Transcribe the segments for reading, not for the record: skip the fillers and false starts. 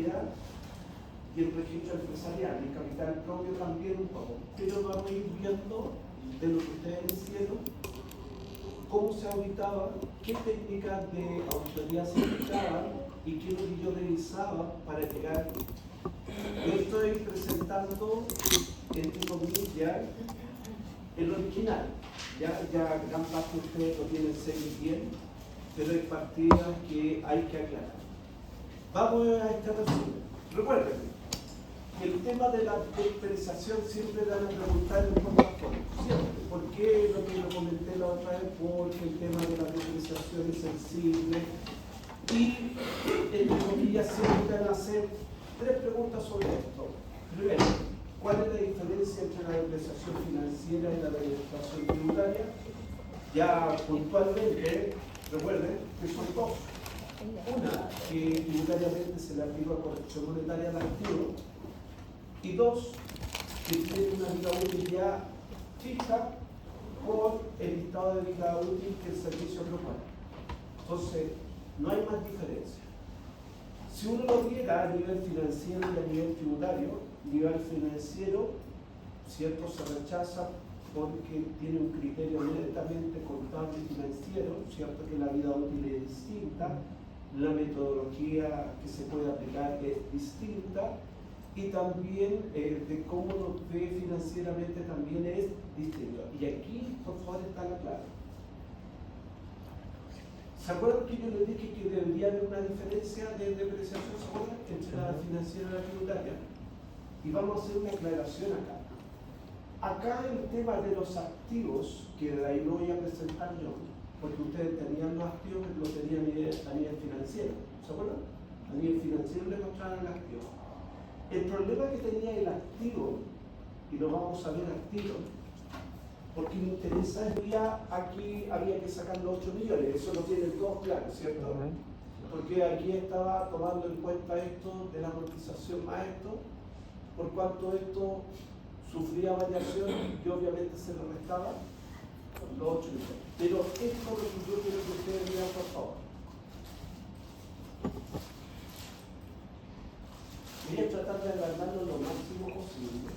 contabilidad y el registro empresarial, y capital propio también un poco. Pero vamos a ir viendo de lo que ustedes hicieron, cómo se auditaba, qué técnicas de auditoría se aplicaban y qué es lo que yo revisaba para llegar. Yo estoy presentando, entre comillas, el original. Ya gran parte de ustedes lo tienen seguido bien, pero hay partidas que hay que aclarar. Vamos a este resumen. Recuerden, el tema de la despenalización siempre dan a preguntar en forma siempre. ¿Por qué? Lo que lo comenté la otra vez, porque el tema de la despenalización es sensible. Y entre comillas siempre van a hacer tres preguntas sobre esto. Primero, ¿cuál es la diferencia entre la depreciación financiera y la depreciación tributaria? Ya puntualmente, recuerden que son dos. Una, que tributariamente se le aplica corrección monetaria al activo. Y dos, que tiene una vida útil ya fija por el estado de vida útil que el servicio propone. Entonces, no hay más diferencia. Si uno lo viera a nivel financiero y a nivel tributario, nivel financiero, cierto, se rechaza porque tiene un criterio netamente contable y financiero, cierto que la vida útil es distinta, la metodología que se puede aplicar es distinta, y también de cómo lo ve financieramente también es distinto. Y aquí, por favor, está la clave. ¿Se acuerdan que yo les dije que debería haber una diferencia de depreciación entre la financiera y la tributaria? Y vamos a hacer una aclaración acá. Acá el tema de los activos, que de ahí lo voy a presentar yo, porque ustedes tenían los activos, lo tenían a nivel financiero. ¿Se acuerdan? A nivel financiero le mostraron el activo. El problema que tenía el activo, y lo vamos a ver al tiro, porque me interesa, aquí había que sacar los 8 millones, eso lo tienen todos claros, ¿cierto? Porque aquí estaba tomando en cuenta esto de la amortización más esto, por cuanto esto sufría variación y obviamente se le restaba los 8 millones. Pero esto es lo que yo quiero que ustedes vean, por favor. Voy a tratar de alargarlo lo máximo posible.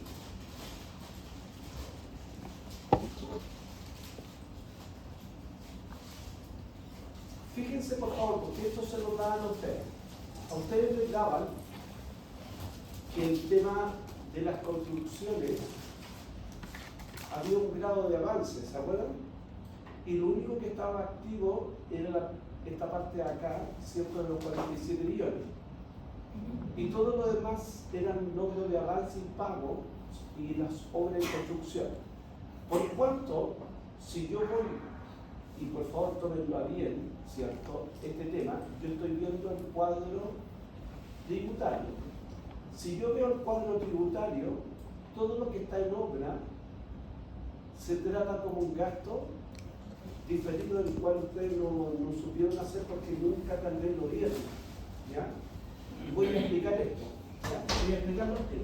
Fíjense por favor, porque esto se lo daban a ustedes. A ustedes les daban que el tema de las construcciones había un grado de avance, ¿se acuerdan? Y lo único que estaba activo era esta parte de acá, ¿cierto? De los 47 millones. Y todo lo demás eran logros de avance y pago y las obras de construcción. Por cuanto, si yo voy, y por favor tómenlo a bien, ¿cierto? Este tema, yo estoy viendo el cuadro tributario. Si yo veo el cuadro tributario, todo lo que está en obra se trata como un gasto diferido del cual ustedes no supieron hacer porque nunca tal vez lo vieron. ¿Ya? Voy a explicar esto. ¿Ya? Voy a explicarlo aquí.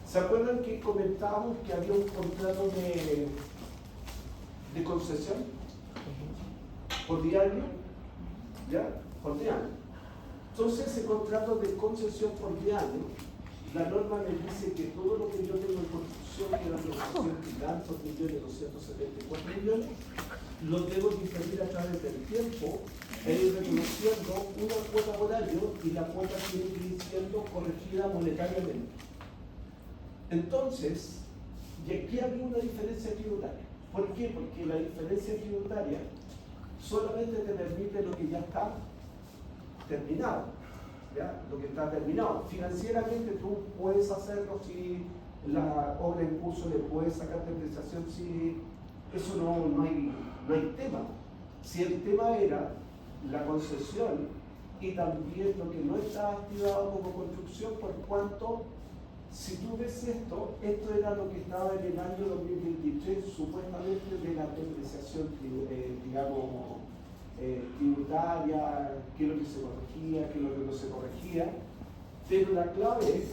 ¿Se acuerdan que comentábamos que había un contrato de concesión por diario? ¿Ya? Por diario. Entonces, ese contrato de concesión por diario, la norma me dice que todo lo que yo tengo en construcción, que eran los 200 y tantos millones, 274 millones, lo debo diferir a través del tiempo e ir reconociendo una cuota por año y la cuota tiene que ir siendo corregida monetariamente. Entonces, y aquí había una diferencia tributaria. ¿Por qué? Porque la diferencia tributaria solamente te permite lo que ya está terminado, ¿ya? Lo que está terminado. Financieramente tú puedes hacerlo si la obra en curso le puedes sacar depreciación, si eso no hay tema. Si el tema era la concesión y también lo que no está activado como construcción, por cuanto si tú ves esto era lo que estaba en el año 2023 supuestamente de la depreciación, digamos, tributaria, qué es lo que se corregía, qué es lo que no se corregía, pero la clave es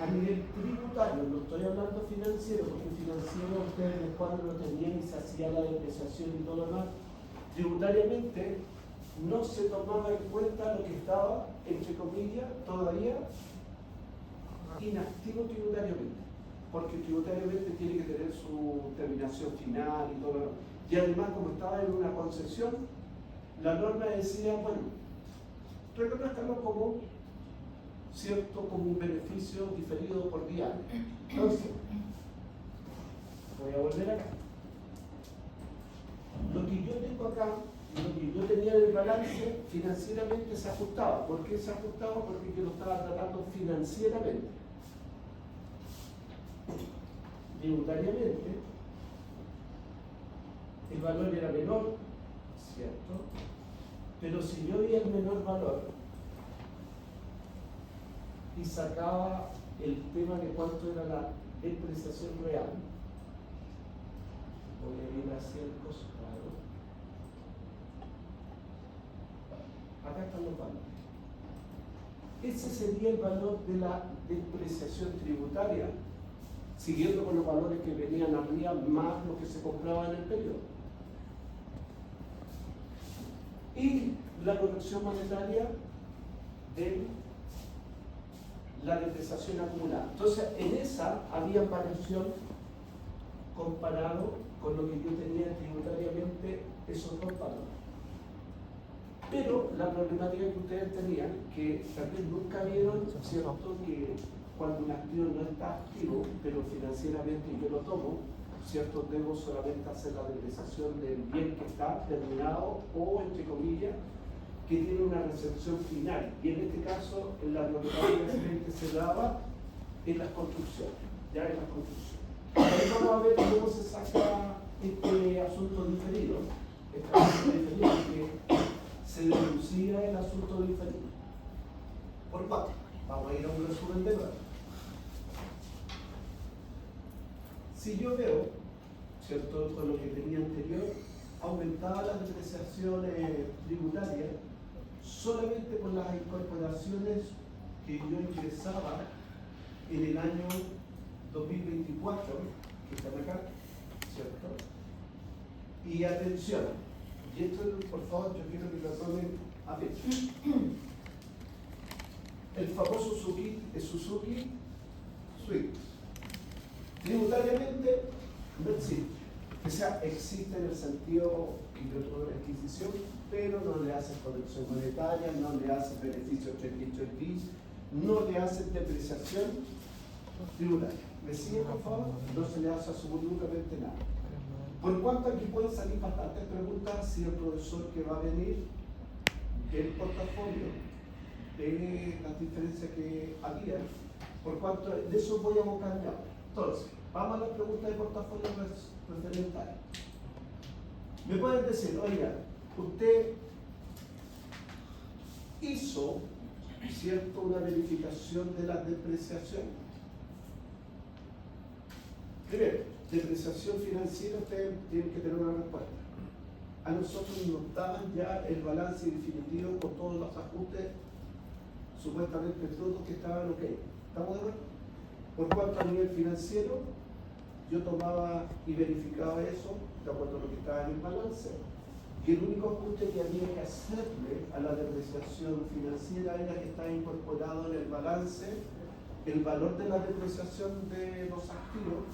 a nivel tributario, no estoy hablando financiero, porque financiero ustedes después lo tenían y se hacía la depreciación y todo lo demás. Tributariamente, no se tomaba en cuenta lo que estaba, entre comillas, todavía inactivo tributariamente, porque tributariamente tiene que tener su terminación final y todo lo demás. Y además, como estaba en una concesión, la norma decía, bueno, reconózcalo como cierto, como un beneficio diferido por día. Entonces, voy a volver acá. Lo que yo tengo acá, lo que yo tenía en el balance, financieramente se ajustaba. ¿Por qué se ajustaba? Porque yo lo estaba tratando financieramente. Tributariamente, el valor era menor, ¿cierto? Pero si yo veía el menor valor y sacaba el tema de cuánto era la depreciación real, voy a ir hacia el costado. Acá están los valores. Ese sería el valor de la depreciación tributaria, siguiendo con los valores que venían arriba, más lo que se compraba en el periodo. Y la corrección monetaria de la depreciación acumulada. Entonces, en esa había variación comparado con lo que yo tenía tributariamente esos dos valores. Pero la problemática que ustedes tenían, que tal vez nunca vieron, ¿cierto?, que cuando un activo no está activo, pero financieramente yo lo tomo, ¿cierto?, debo solamente hacer la depreciación del bien que está terminado o, entre comillas, que tiene una recepción final. Y en este caso, en la problemática que se daba en las construcciones, ya en las construcciones. Ahí vamos a ver cómo se saca este asunto diferido, que se deducía el asunto diferido. ¿Por cuánto? Vamos a ir a un resumen de nuevo. Si yo veo, ¿cierto?, con lo que tenía anterior, aumentaba las depreciaciones tributarias solamente por las incorporaciones que yo ingresaba en el año 2024, que están acá, ¿cierto? Y atención, y esto, por favor, yo quiero que lo tomen a pecho. El famoso Suzuki Swift. Tributariamente no existe. O sea, existe en el sentido que yo tuve una adquisición, pero no le hace corrección monetaria, no le hace beneficio 33 no le hace depreciación tributaria. ¿Me sigue, por favor? No se le hace absolutamente nada. Por cuanto aquí pueden salir bastantes preguntas si el profesor que va a venir del portafolio de las diferencias que había, por cuanto de eso voy a abocar ya. Entonces, vamos a la pregunta de portafolio referendario. Me pueden decir, oiga, usted hizo, ¿cierto?, una verificación de la depreciación. Primero, depreciación financiera, ustedes tienen que tener una respuesta. A nosotros nos daban ya el balance definitivo con todos los ajustes supuestamente todos que estaban ok. ¿Estamos de acuerdo? Por cuanto a nivel financiero, yo tomaba y verificaba eso de acuerdo a lo que estaba en el balance, que el único ajuste que había que hacerle a la depreciación financiera era que estaba incorporado en el balance el valor de la depreciación de los activos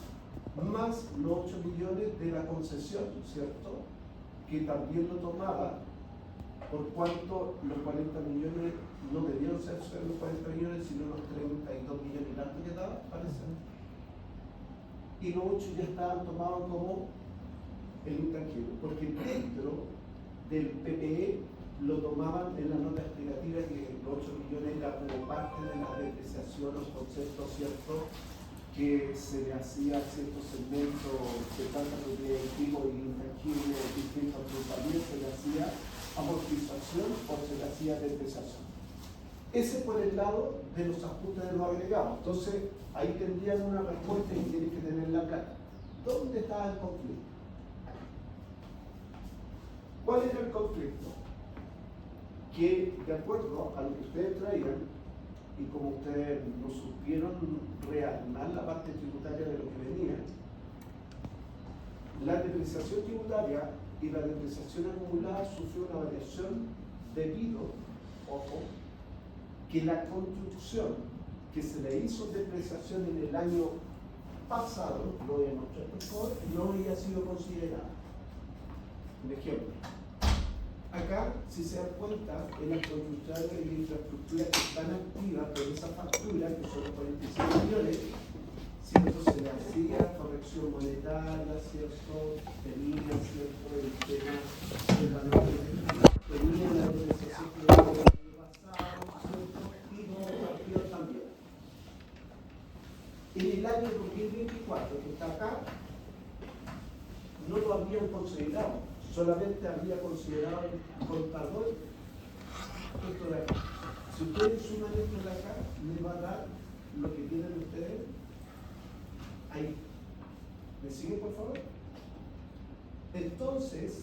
más los 8 millones de la concesión, ¿cierto?, que también lo tomaba, por cuanto los 40 millones no debieron ser los 40 millones, sino los 32 millones y tanto que daba, parece. Y los 8 ya estaban tomados como el intangible, porque dentro del PPE lo tomaban en la nota explicativa que los 8 millones era como parte de la depreciación, los conceptos, ¿cierto?, que se le hacía ciertos segmentos de tanta propiedad activo y intangible distintos también se le hacía amortización o se le hacía depreciación. Ese por el lado de los ajustes de los agregados. Entonces, ahí tendrían una respuesta y tienen que tenerla clara. ¿Dónde estaba el conflicto? ¿Cuál era el conflicto? Que, de acuerdo a lo que ustedes traían, y como ustedes no supieron rearmar la parte tributaria de lo que venía, la depreciación tributaria y la depreciación acumulada sufrió una variación debido, ojo, que la construcción que se le hizo depreciación en el año pasado, lo voy a mostrar por favor, no había sido considerada. Un ejemplo. Acá, si se dan cuenta, en las construcciones y infraestructuras que están activas por esa factura, que son los 45 millones, ¿cierto? Se le hacía corrección monetaria, ¿cierto? Tenía, ¿cierto? El tema del valor tenía la depreciación que hubo el año pasado, ¿cierto? Y los partidos también. En el año 2024, que está acá, no lo habían considerado. Solamente había considerado el contador esto de acá. Si ustedes suman esto de acá, les va a dar lo que tienen ustedes ahí. ¿Me siguen, por favor? Entonces,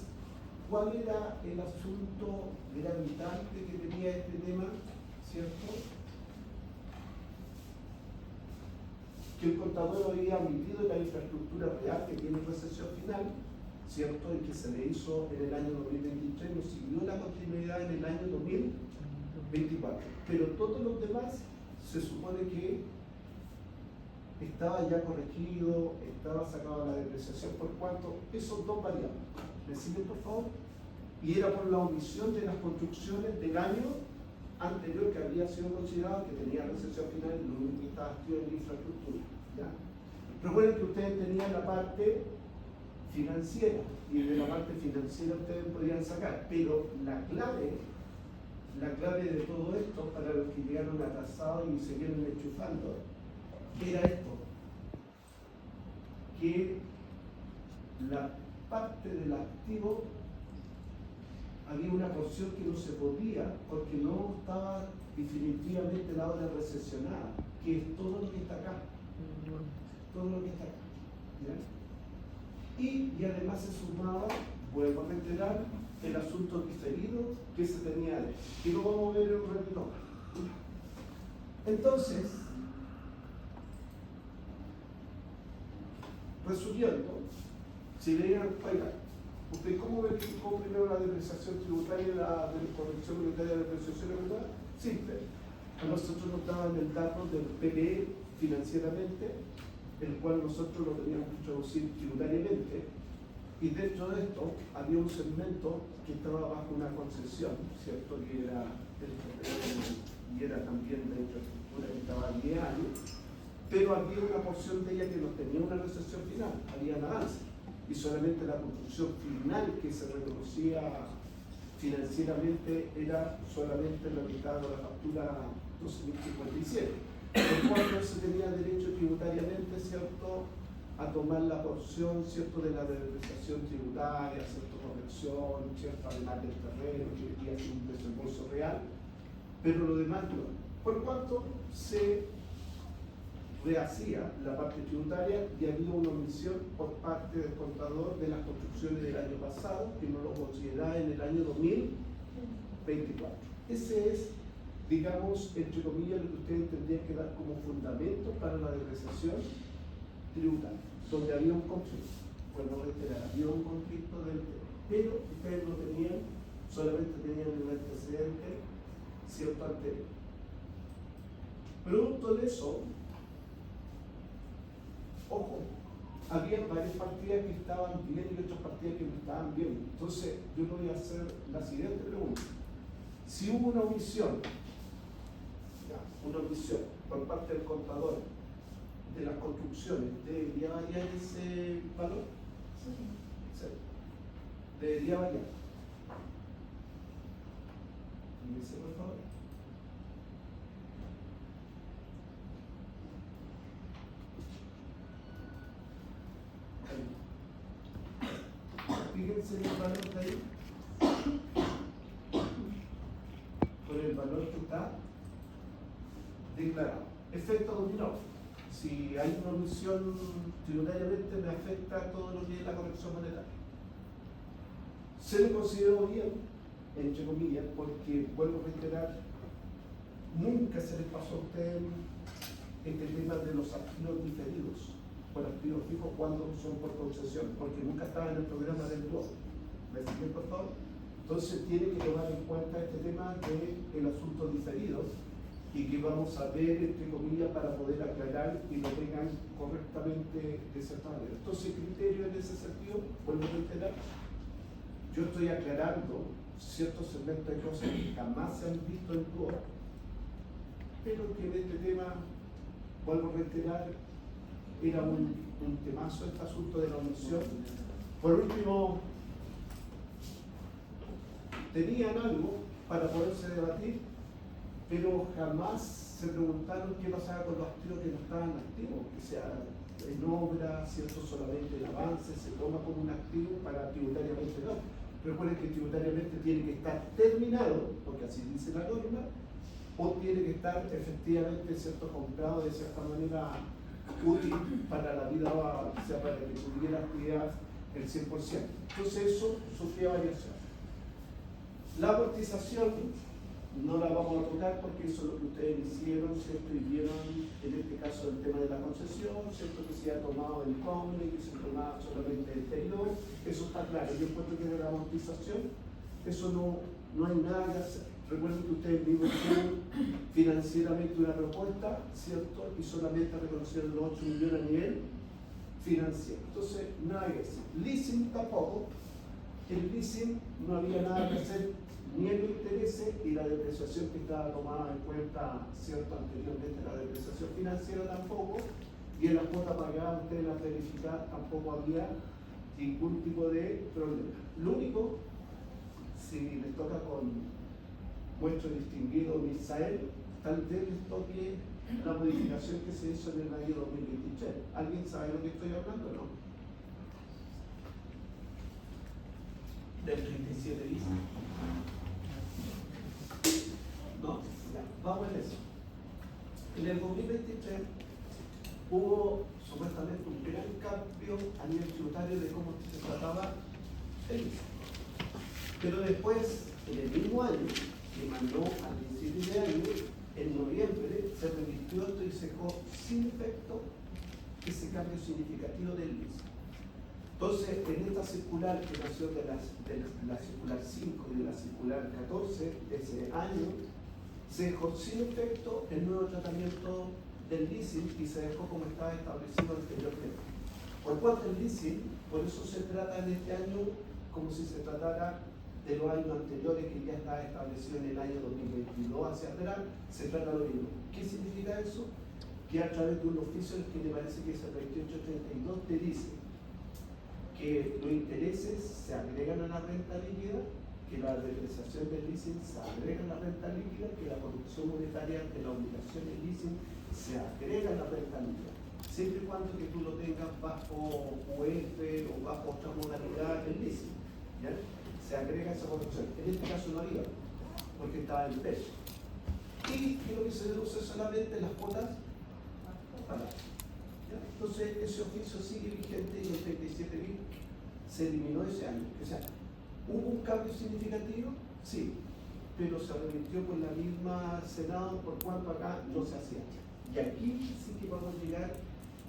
¿cuál era el asunto gravitante que tenía este tema? ¿Cierto? Que el contador había omitido la infraestructura real que tiene recesión final, ¿cierto? Y que se le hizo en el año 2023, nos siguió la continuidad en el año 2024. Pero todos los demás se supone que estaba ya corregido, estaba sacado la depreciación, por cuanto esos dos variables. ¿Me siguen, por favor? Y era por la omisión de las construcciones del año anterior que había sido considerado que tenía recesión final y lo único que estaba activo en la infraestructura. ¿Ya? Recuerden que ustedes tenían la parte financiera y de la parte financiera ustedes podían sacar, pero la clave de todo esto para los que llegaron atrasados y se vienen enchufando era esto, que la parte del activo había una porción que no se podía porque no estaba definitivamente la obra recesionada, que es todo lo que está acá, todo lo que está acá, ¿ya? Y además se sumaba, vuelvo a reiterar, el asunto diferido que se tenía de, y lo vamos a ver en un ratito. Entonces, resumiendo, si le digan, oiga, ¿usted cómo verificó primero la depreciación tributaria y la corrección monetaria de depreciación tributaria? Simple. A nosotros nos daban el dato del PPE financieramente, el cual nosotros lo teníamos que introducir tributariamente, y dentro de esto había un segmento que estaba bajo una concesión, ¿cierto? Que era y era también de infraestructura que estaba a 10 años, pero había una porción de ella que no tenía una recesión final, había avance, y solamente la construcción final que se reconocía financieramente era solamente la mitad de la factura 12.057. Por cuanto se tenía derecho tributariamente, ¿cierto?, a tomar la porción, ¿cierto?, de la depreciación tributaria, ¿cierto?, corrección, ¿cierto?, además del terreno, que quería ser un desembolso real, pero lo demás no. Por cuanto se rehacía la parte tributaria y había una omisión por parte del contador de las construcciones del año pasado, que no lo consideraba en el año 2024. Ese es, digamos, entre comillas, lo que ustedes tendrían que dar como fundamento para la depreciación tributaria, donde había un conflicto. Pues no reiterar, había un conflicto del tema, pero ustedes no tenían, solamente tenían el antecedente cierto anterior. Producto de eso, ojo, había varias partidas que estaban bien y otras partidas que no estaban bien. Entonces, yo le voy a hacer la siguiente pregunta. Si hubo una omisión por parte del contador de las construcciones, ¿debería variar ese valor? Sí. Debería variar. Fíjense, por favor. Fíjense el valor de ahí, con el valor que está declarado. Efecto dominó. Si hay una omisión tributariamente, me afecta todo lo que es la corrección monetaria. Se le consideró bien, entre comillas, porque, vuelvo a reiterar, nunca se les pasó a usted este tema de los activos diferidos por activos fijos cuando son por concesión, porque nunca estaba en el programa del DUO. ¿Me siguen, por favor? Entonces tiene que tomar en cuenta este tema del asunto diferido y que vamos a ver, entre comillas, para poder aclarar y lo tengan correctamente de cierta manera. Entonces, criterio en ese sentido, vuelvo a reiterar, yo estoy aclarando ciertos segmentos de cosas que jamás se han visto en COA, pero que en este tema, vuelvo a reiterar, era un temazo este asunto de la omisión. Por último, tenían algo para poderse debatir, pero jamás se preguntaron qué pasaba con los activos que no estaban activos, que sea en obra, ¿cierto? Solamente el avance se toma como un activo para tributariamente no. Recuerden que tributariamente tiene que estar terminado, porque así dice la norma, o tiene que estar efectivamente, ¿cierto?, comprado de cierta manera útil para la vida, o sea, para que tuviera actividad el 100%. Entonces eso sufría variaciones. La amortización no la vamos a tocar porque eso es lo que ustedes hicieron, ¿cierto? Y vieron en este caso el tema de la concesión, ¿cierto? Que se ha tomado el cobre, que se tomaba solamente el exterior, eso está claro. Yo encuentro que de la amortización, eso no hay nada que hacer. Recuerden que ustedes mismos tienen financieramente una propuesta, ¿cierto? Y solamente reconocieron los 8 millones a nivel financiero. Entonces, nada que hacer. Leasing tampoco. El leasing no había nada que hacer, ni en los intereses y la depreciación que estaba tomada en cuenta, ¿cierto? Anteriormente, la depreciación financiera tampoco, y en la cuota pagada, ustedes la verificaron, tampoco había ningún tipo de problema. Lo único, si les toca con vuestro distinguido Misael, tal vez les toque la modificación que se hizo en el año 2023. ¿Alguien sabe lo que estoy hablando o no? Del 37 bis. ¿No? Ya, vamos en eso. En el 2023 hubo supuestamente un gran cambio a nivel tributario de cómo se trataba el IVA. Pero después, en el mismo año, que mandó al principio de año, en noviembre, se revirtió esto y se dejó sin efecto ese cambio significativo del IVA. Entonces, en esta circular que nació de la circular 5 y de la circular 14 de ese año, se dejó sin efecto el nuevo tratamiento del leasing y se dejó como estaba establecido anteriormente. Por cuanto el leasing, por eso se trata en este año como si se tratara de los años anteriores que ya estaba establecido en el año 2022 hacia atrás, se trata lo mismo. ¿Qué significa eso? Que a través de un oficio que me parece que es el 2832 te dice que los intereses se agregan a la renta líquida, que la depreciación del leasing se agrega a la renta líquida, que la producción monetaria de la obligación del leasing se agrega a la renta líquida, siempre y cuando que tú lo tengas bajo UF o bajo otra modalidad del leasing, ¿ya? Se agrega esa producción. En este caso no había, porque estaba en peso. Y lo que se deduce solamente las cuotas pagadas. Entonces, ese oficio sigue vigente y el 37.000 se eliminó ese año. O sea, ¿hubo un cambio significativo? Sí, pero se revirtió con la misma Senado, por cuanto acá no se hacía. Y aquí sí que vamos a llegar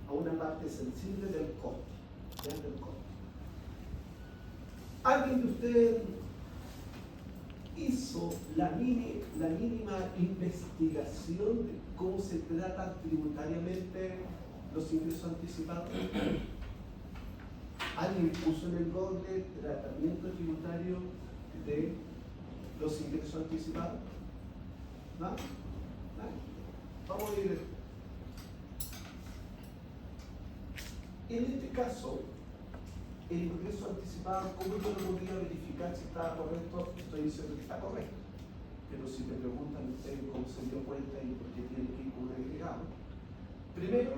a una parte sensible del costo. ¿Ya? Del costo. ¿Alguien de ustedes hizo la mínima investigación de cómo se trata tributariamente los ingresos anticipados? ¿Alguien puso en el Google tratamiento tributario de los ingresos anticipados? ¿No? ¿No? Vamos a ir. En este caso, el ingreso anticipado, ¿cómo yo lo podría verificar si estaba correcto? Estoy diciendo que está correcto. Pero si me preguntan ustedes cómo se dio cuenta y por qué tiene que ir con un agregado. Primero,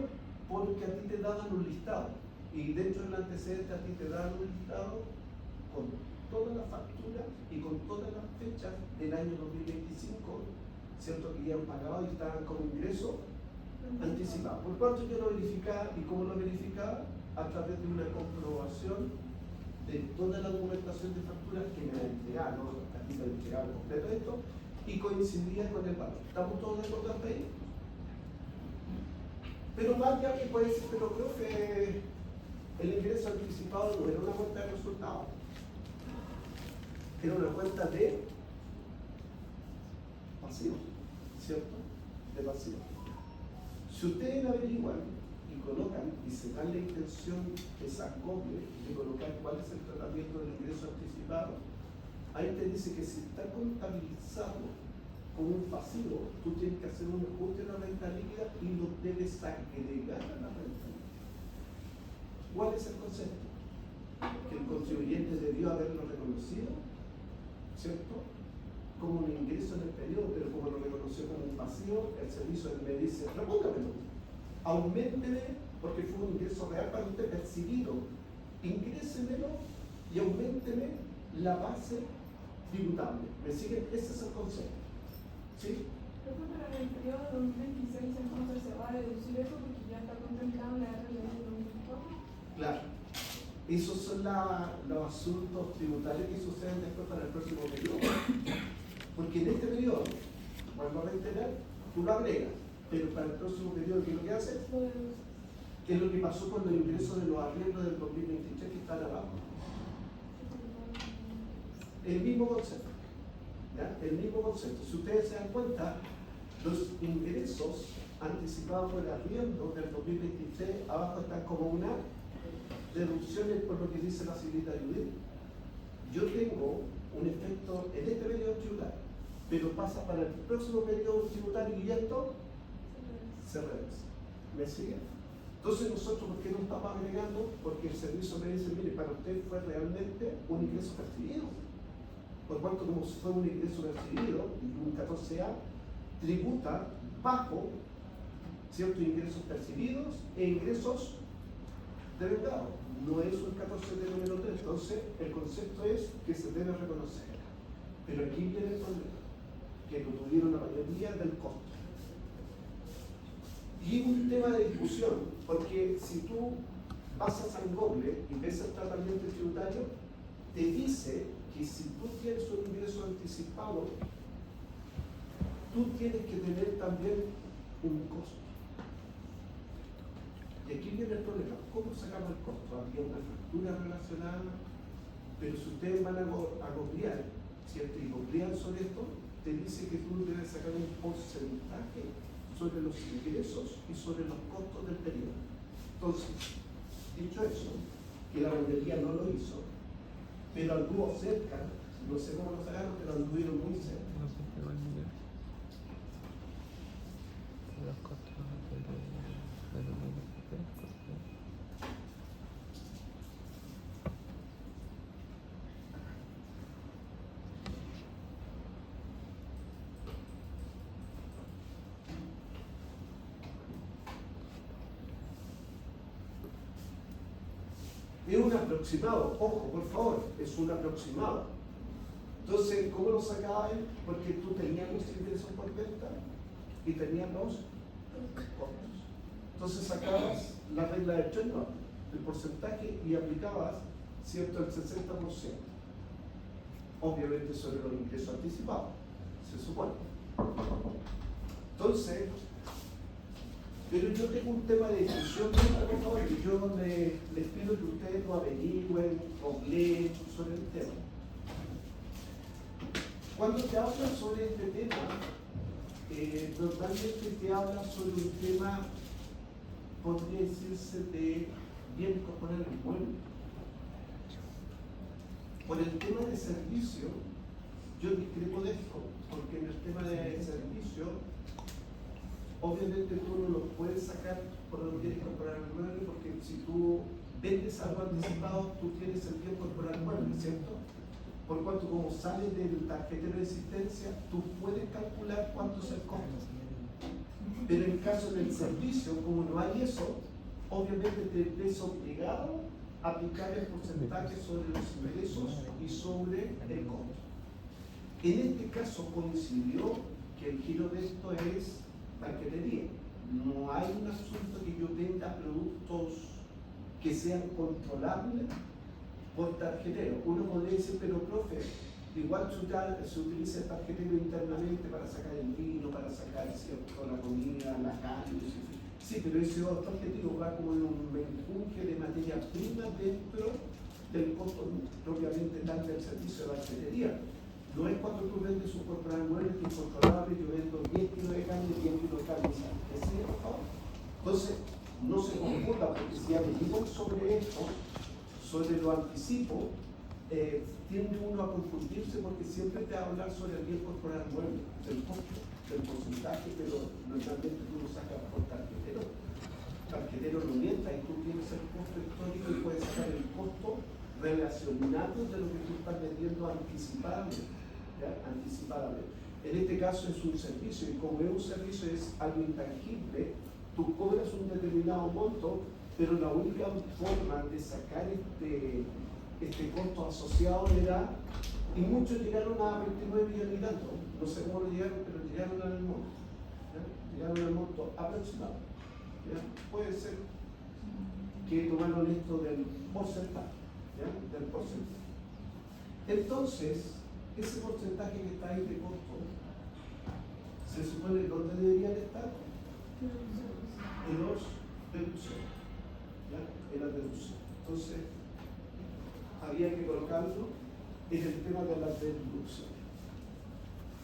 porque a ti te daban un listado. Y dentro del antecedente a ti te daban un listado con todas las facturas y con todas las fechas del año 2025, ¿cierto? Que ya han pagado y estaban como ingreso anticipado. ¿Por cuánto yo lo verificaba y cómo lo verificaba? A través de una comprobación de toda la documentación de facturas que me entregaron, ¿no? Aquí me entregaron completo esto, y coincidía con el valor. ¿Estamos todos de acuerdo hasta ahí? Pero más ya que puede ser, pero creo que el ingreso anticipado no era una cuenta de resultados. era una cuenta de pasivo, ¿cierto? De pasivo. Si ustedes averiguan y colocan y se dan la intención esa copia de colocar cuál es el tratamiento del ingreso anticipado, ahí te dice que si está contabilizado como un pasivo, tú tienes que hacer un ajuste en la renta líquida y lo debes agregar a la renta líquida. ¿Cuál es el concepto? Que el contribuyente debió haberlo reconocido, ¿cierto?, como un ingreso en el periodo, pero como lo reconoció como un pasivo, el servicio me dice, repóngamelo, auménteme, porque fue un ingreso real para usted percibido, ingrésemelo y auménteme la base tributable. ¿Me siguen? Ese es el concepto. ¿Sí? Creo que para el periodo de 2026 entonces se va a deducir eso porque ya está contemplado en la RLE de 2024. Claro. Esos son los asuntos tributarios que suceden después para el próximo periodo. Porque en este periodo, vuelvo a reiterar, tú lo agregas, pero para el próximo periodo, ¿qué es lo que haces? ¿Qué es lo que pasó con los ingresos de los arriendos del 2023 que están abajo? El mismo concepto. ¿Ya? El mismo concepto. Si ustedes se dan cuenta, los ingresos anticipados por el arriendo del 2023 abajo están como una deducción por lo que dice la señorita Judith. Yo tengo un efecto en este periodo tributario, pero pasa para el próximo periodo tributario y esto se regresa. ¿Me sigue? Entonces nosotros, ¿por qué no estamos agregando? Porque el servicio me dice, mire, para usted fue realmente un ingreso percibido. Por cuanto como fue un ingreso percibido, y un 14A tributa bajo ciertos ingresos percibidos e ingresos devengados. No es un 14D número 3, entonces el concepto es que se debe reconocer. Pero aquí viene el problema, que lo tuvieron la mayoría del costo. Y un tema de discusión, porque si tú vas a San Goble y ves el tratamiento tributario, te dice que si tú tienes un ingreso anticipado, tú tienes que tener también un costo. Y aquí viene el problema, ¿cómo sacamos el costo? Había una factura relacionada, pero si ustedes van a googlear, ¿cierto? Y googlean sobre esto, te dice que tú debes sacar un porcentaje sobre los ingresos y sobre los costos del periodo. Entonces, dicho eso, que la mayoría no lo hizo, pero anduvo cerca, no sé cómo lo sacaron, pero anduvieron muy cerca. Es un aproximado, ojo, por favor, es un aproximado. Entonces, ¿cómo lo sacaba él? Porque tú tenías los ingresos por venta y tenías los costos. Entonces sacabas la regla de Chenor, el porcentaje, y aplicabas, ¿cierto?, el 60%. Obviamente sobre los ingresos anticipados, se supone. Entonces, pero yo tengo un tema de discusión, por favor, y yo les pido que ustedes lo averigüen o leen sobre el tema. Cuando te hablan sobre este tema, normalmente te hablan sobre un tema, podría decirse, de bienes corporales inmuebles. Por el tema de servicio, yo discrepo de esto, porque en el tema de servicio, obviamente tú no lo puedes sacar por los bienes corporales inmuebles, porque si tú vendes algo anticipado, tú tienes el bien corporal inmueble, ¿cierto? Por cuanto como sale del tarjetero de existencia, tú puedes calcular cuánto es el costo. Pero en caso del servicio, como no hay eso, obviamente te ves obligado a aplicar el porcentaje sobre los ingresos y sobre el costo. En este caso coincidió que el giro de esto es banquetería. No hay un asunto que yo venda productos que sean controlables por tarjetero. Uno podría decir, pero profe, igual se utiliza el tarjetero internamente para sacar el vino, para sacar, ¿cierto?, la comida, la carne. Sí, pero ese otro tarjetero va como en un menjunje de materia prima dentro del costo propiamente tal del servicio de albañilería. No es cuando tú vendes un corporal mueble que incorporable, yo vendo 10 kilos de carne y 10 kilos de carne. ¿Es cierto, por favor? Entonces, no se confunda, porque si averiguamos sobre esto, sobre lo anticipo, tiende uno a confundirse porque siempre te va a hablar sobre el bien corporal mueble, del costo, del porcentaje, pero normalmente tú lo sacas por tarjetero. Tarjetero no mienta y tú tienes el costo histórico y puedes sacar el costo relacionado de lo que tú estás vendiendo anticipadamente. ¿Ya? Anticipadamente. En este caso es un servicio y como es un servicio es algo intangible, tú cobras un determinado monto, pero la única forma de sacar este costo asociado era, y muchos llegaron a 29 millones y tanto, no sé cómo lo llegaron, pero llegaron al monto, ¿ya? Llegaron al monto aproximado. ¿Ya? Puede ser que tomaron esto del porcentaje, ¿ya? Del porcentaje. Entonces, ese porcentaje que está ahí de costo, se supone que ¿dónde deberían estar? En los deducciones, ¿ya? En las deducciones. Entonces, había que colocarlo en el tema de las deducciones.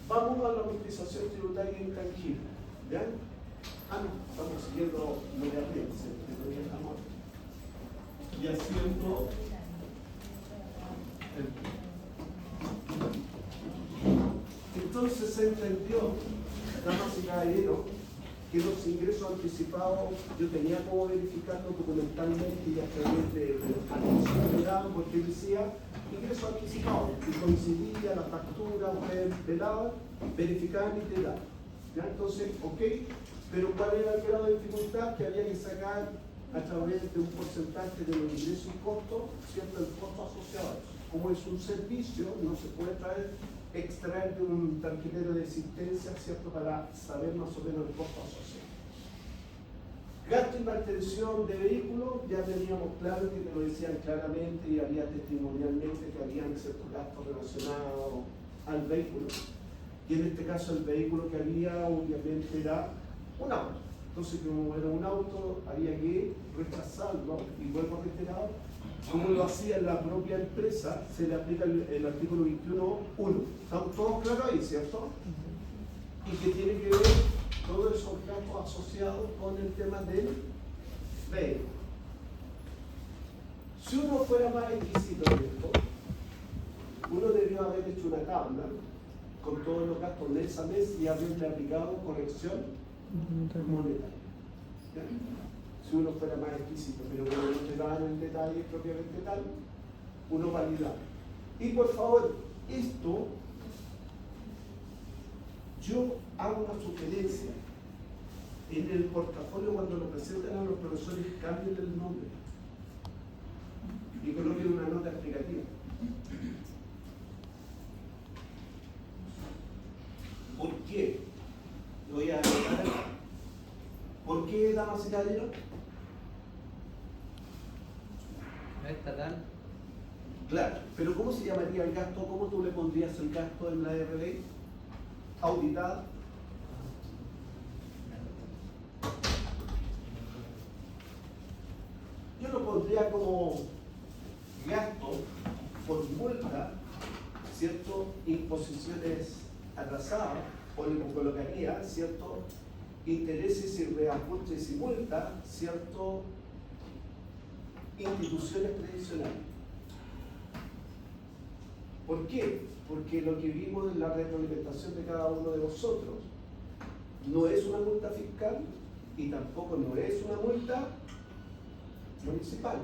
Vamos a la amortización tributaria intangible, ¿ya? No, estamos siguiendo lo de arriba, que todavía estamos y haciendo entonces se entendió, damas y caballeros, que los ingresos anticipados yo tenía como verificarlo documentalmente y a través de atención que daban, porque decía ingresos anticipados y coincidía la factura, ustedes velaban, verificaban y te daban. ¿Ya? Entonces, ok, pero ¿cuál era el grado de dificultad? Que había que sacar a través de un porcentaje de los ingresos y costos, ¿cierto? El costo asociado a eso. Como es un servicio, no se puede extraer de un tarjetero de existencia, ¿cierto? Para saber más o menos el costo asociado. Gasto y mantención de vehículos, ya teníamos claro que lo decían claramente y había testimonialmente que habían ciertos gastos relacionados al vehículo. Y en este caso el vehículo que había obviamente era un auto. Entonces, como era un auto, había que rechazarlo y luego retirado. Como lo hacía la propia empresa, se le aplica el artículo 21.1. ¿Estamos todos claros ahí, cierto? Y que tiene que ver todos esos gastos asociados con el tema del vehículo. Si uno fuera más exquisito en esto, uno debió haber hecho una tabla con todos los gastos mes a mes y haberle aplicado corrección monetaria. ¿Ya? Si uno fuera más exquisito, pero como no te dan el detalle propiamente tal, uno valida. Y por favor, esto, yo hago una sugerencia. En el portafolio, cuando lo presentan a los profesores, cambien el nombre y coloquen una nota explicativa. ¿Por qué? Lo voy a anotar acá. ¿Por qué, damas y caballeros? ¿No es estatal? Claro, pero ¿cómo se llamaría el gasto? ¿Cómo tú le pondrías el gasto en la RLI? Auditada. Yo lo pondría como gasto por multa, ¿cierto? Imposiciones atrasadas, o le colocaría, ¿cierto? Intereses y reajustes y multa, ¿cierto? Instituciones previsionales. ¿Por qué? Porque lo que vimos en la retroalimentación de cada uno de vosotros no es una multa fiscal y tampoco no es una multa municipal.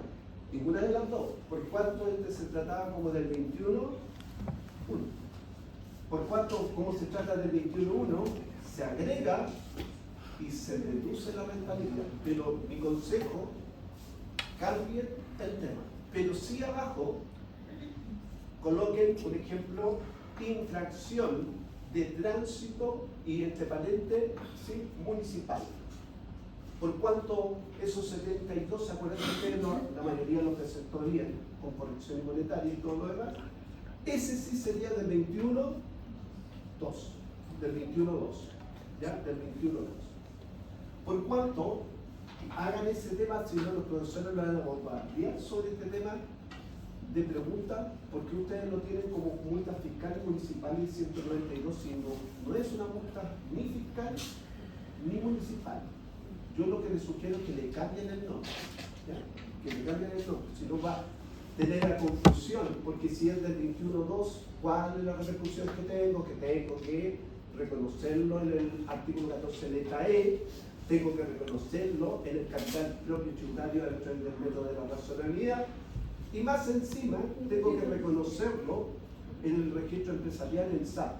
Ninguna de las dos. Por cuanto se trataba como del 21.1. Por cuanto, como se trata del 21.1, se agrega y se reduce la rentabilidad. Pero mi consejo, cambien el tema. Pero sí abajo, coloquen, por ejemplo, infracción de tránsito y entre paréntesis, ¿sí? Municipal. Por cuanto esos 72, ¿se acuerdan ustedes? La mayoría los receptorían con corrección monetaria y todo lo demás. Ese sí sería del 21.2. Del 21.2. ¿Ya? Del 21.2. Por cuanto hagan ese tema, si no los profesores lo van a bombardear sobre este tema de pregunta por qué ustedes lo tienen como multa fiscal municipal y 192 si no es una multa ni fiscal ni municipal. Yo lo que les sugiero es que le cambien el nombre, ¿ya? Que le cambien el nombre, si no va a tener la confusión, porque si es del 21.2, ¿cuál es la repercusión que tengo? Que tengo que reconocerlo en el artículo 14 letra E, tengo que reconocerlo en el capital propio tributario a través del método de la razonabilidad, y más encima tengo que reconocerlo en el registro empresarial en SAP.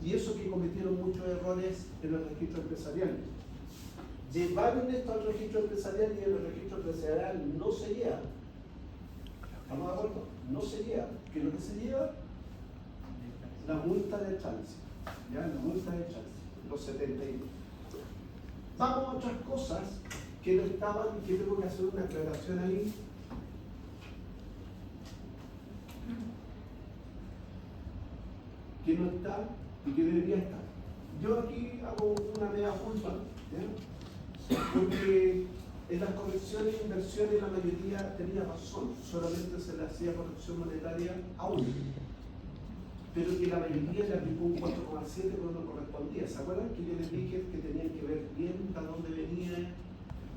Y eso que cometieron muchos errores en el registro empresarial. Llevaron esto al registro empresarial y en el registro empresarial no se lleva. ¿Estamos de acuerdo? No se lleva. ¿Qué es lo que se lleva? La multa de tránsito. ¿Ya? La multa de tránsito. Los 71. Vamos a otras cosas que no estaban y que tengo que hacer una aclaración ahí. Que no está y que debería estar. Yo aquí hago una mea culpa, ¿ya? Porque en las correcciones e inversiones la mayoría tenía razón, solamente se le hacía corrección monetaria a uno, pero que la mayoría le aplicó un 4,7 cuando no correspondía. ¿Se acuerdan que yo les dije que tenían que ver bien a dónde venía?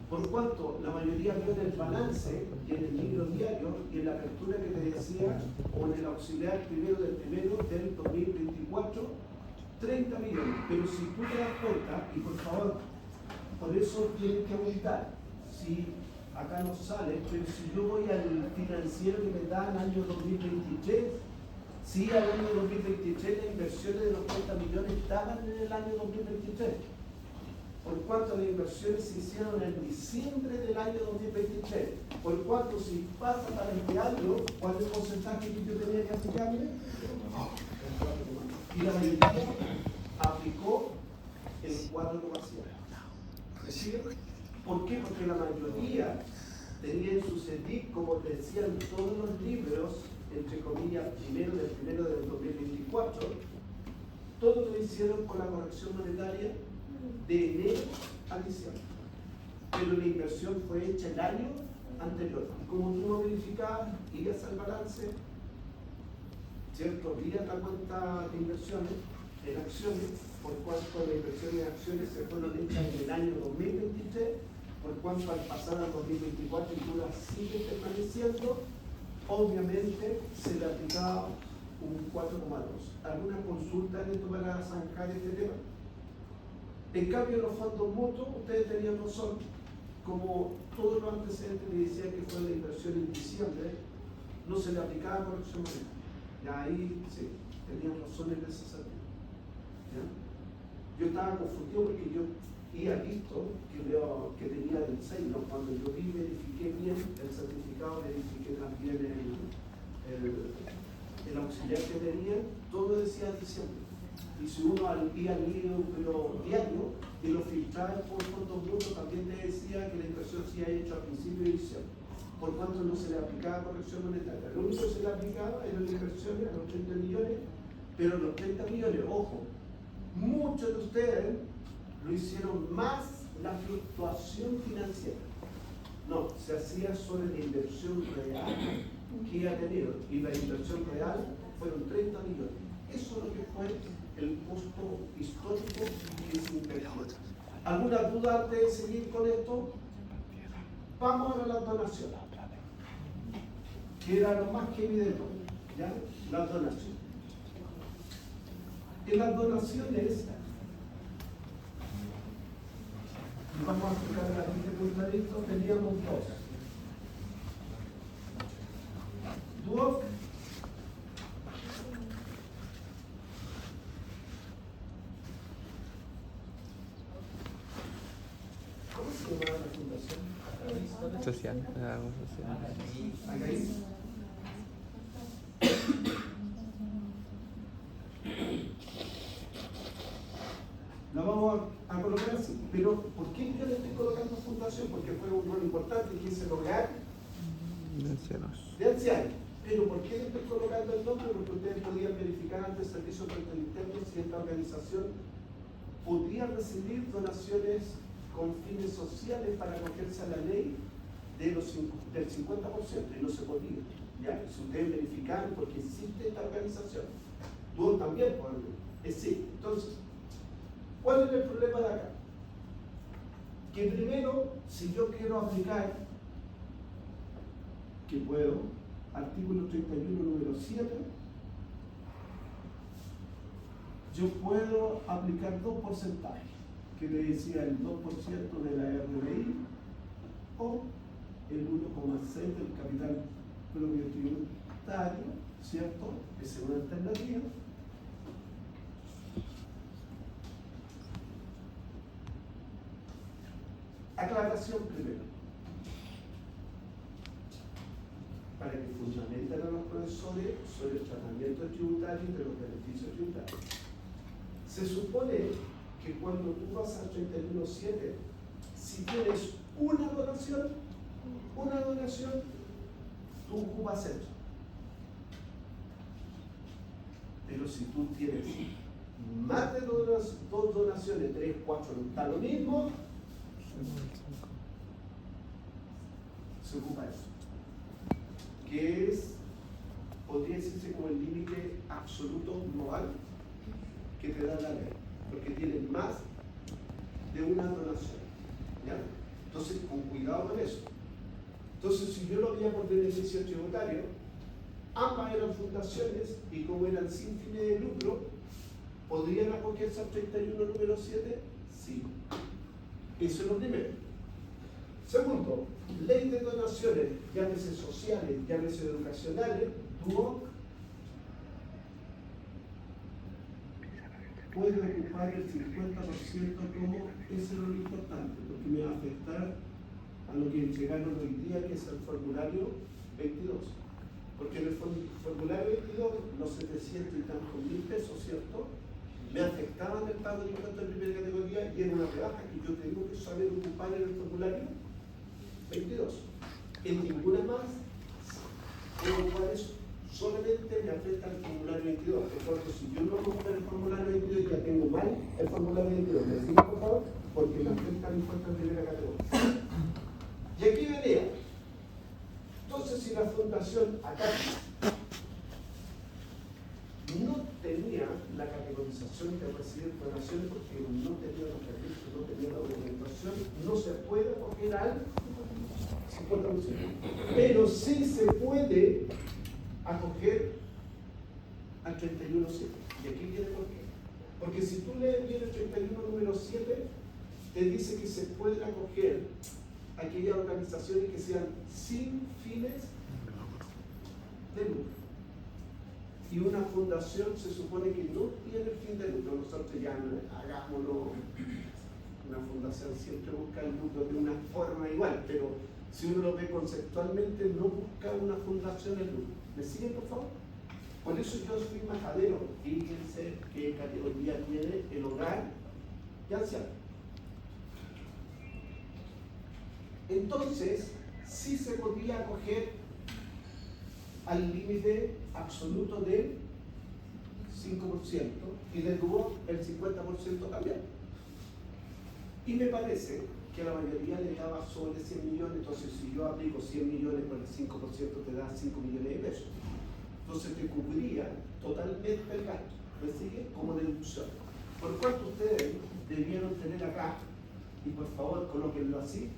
Por cuanto la mayoría vio en el balance y en el libro diario y en la apertura que te decía, o en el auxiliar primero del 2024, 30 millones. Pero si tú te das cuenta, y por favor, por eso tienes que aumentar. Si acá no sale, pero si yo voy al financiero que me da el año 2023, sí, al año 2023 las inversiones de los 30 millones estaban en el año 2023. Por cuanto las inversiones se hicieron en diciembre del año 2023, por cuanto si pasa para este año, ¿cuál es el porcentaje que yo tenía que aplicarle? Y la mayoría aplicó el 4,7. ¿Por qué? Porque la mayoría tenía en su CETIC, como decían todos los libros, entre comillas, primero del 2024, todos lo hicieron con la corrección monetaria de enero a diciembre. Pero la inversión fue hecha el año anterior. Y como tú no verificabas, ibas al balance, ¿cierto? Vías la cuenta de inversiones en acciones, por cuanto las inversiones en acciones se fueron hechas en el año 2023, por cuanto al pasar al 2024 y tú las sigues permaneciendo, obviamente se le aplicaba un 4,2. ¿Alguna consulta en esto para zanjar este tema? En cambio, los fondos mutuos, ustedes tenían razón, como todos los antecedentes me decían que fue la inversión en diciembre, no se le aplicaba corrección monetaria. Y ahí sí, tenían razón en ese sentido. ¿Ya? Yo estaba confundido porque yo había visto que tenía el 6, ¿no? Cuando yo verifiqué bien el certificado, verifiqué también el auxiliar que tenía, todo decía diciembre. Y si uno al día libro diario y lo filtraba por fondos mutuos, también te decía que la inversión se había hecho al principio de diciembre. Por cuanto no se le aplicaba corrección monetaria. Lo único que se le aplicaba eran las inversiones a los 30 millones, pero los 30 millones, ojo, muchos de ustedes lo hicieron más la fluctuación financiera. No, se hacía sobre la inversión real que ha tenido. Y la inversión real fueron 30 millones. Eso es lo que fue el costo histórico que se invirtió. ¿Alguna duda antes de seguir con esto? Vamos a las donaciones, que era lo más que evidente, ¿ya? Las donaciones. En las donaciones, vamos a explicar la gente por clarito, teníamos dos. Duoc ¿cómo se llama la fundación? Social, algo social. ¿Agaís? La vamos a colocar así. Pero, ¿por qué yo le estoy colocando fundación? Porque fue un rol importante que hice lograr De ancianos. de ancianos. Pero, ¿por qué le estoy colocando el nombre? Porque ustedes podían verificar ante el Servicio de Control Interno si esta organización podría recibir donaciones con fines sociales para acogerse a la ley del 50%, y no se podía. Ya, si ustedes verifican, porque existe esta organización, tú también existe. Entonces, ¿cuál es el problema de acá? Que primero, si yo quiero aplicar, que puedo, artículo 31, número 7, yo puedo aplicar dos porcentajes, que le decía el 2% de la RBI o el 1,6 del capital propio tributario, ¿cierto? Esa es una alternativa. Aclaración primero, para que fundamenten a los profesores sobre el tratamiento tributario y de los beneficios tributarios. Se supone que cuando tú vas al 31.7, si tienes una donación, tú ocupas eso. Pero si tú tienes más de dos donaciones, 3, 4, está lo mismo, se ocupa eso. Que es, podría decirse como el límite absoluto global que te da la ley, porque tienes más de una donación. ¿Ya? Entonces, con cuidado con eso. Entonces, si yo lo veía por beneficio tributario, ambas eran fundaciones y como eran sin fines de lucro, ¿podrían acogerse al 31 número 7? Sí. Eso es lo primero. Segundo, ley de donaciones, llámese sociales, llámese educacionales, DUOC, puede ocupar el 50% como, eso es lo importante, porque me va a afectar a lo que entregaron hoy día, que es el formulario 22. Porque en el formulario 22, los 700 y tantos mil pesos, ¿cierto?, me afectaban el pago de impuestos de primera categoría y era una rebaja que yo tengo que saber ocupar en el formulario 22. En ninguna más puedo ocupar eso. Solamente me afecta el formulario 22. Por tanto, si yo no ocupo el formulario 22, ya tengo mal el formulario 22. ¿Me siguen, por favor? Porque me afecta el impuesto de primera categoría. Y aquí venía. Entonces, si la fundación acá no tenía la categorización de recibir donaciones porque no tenía los registros, no tenía la documentación, no se puede acoger al 50%. Pero sí se puede acoger al 31.7. Y aquí viene por qué. Porque si tú lees bien el 31 número 7, te dice que se pueden acoger aquellas organizaciones que sean sin fines de lucro. Y una fundación se supone que no tiene fin de lucro. Nosotros ya hagámoslo, una fundación siempre busca el lucro de una forma igual, pero si uno lo ve conceptualmente, no busca una fundación el lucro. ¿Me siguen, por favor? Por eso yo soy majadero. Fíjense qué categoría tiene el hogar y anciano. Entonces, sí se podía acoger al límite absoluto del 5% y de nuevo el 50% también. Y me parece que la mayoría le daba sobre 100 millones, entonces si yo aplico 100 millones por el 5% te da 5 millones de pesos. Entonces te cubría totalmente el gasto, ¿me sigue? Como deducción. Por cuanto ustedes debieron tener acá, y por favor colóquenlo así,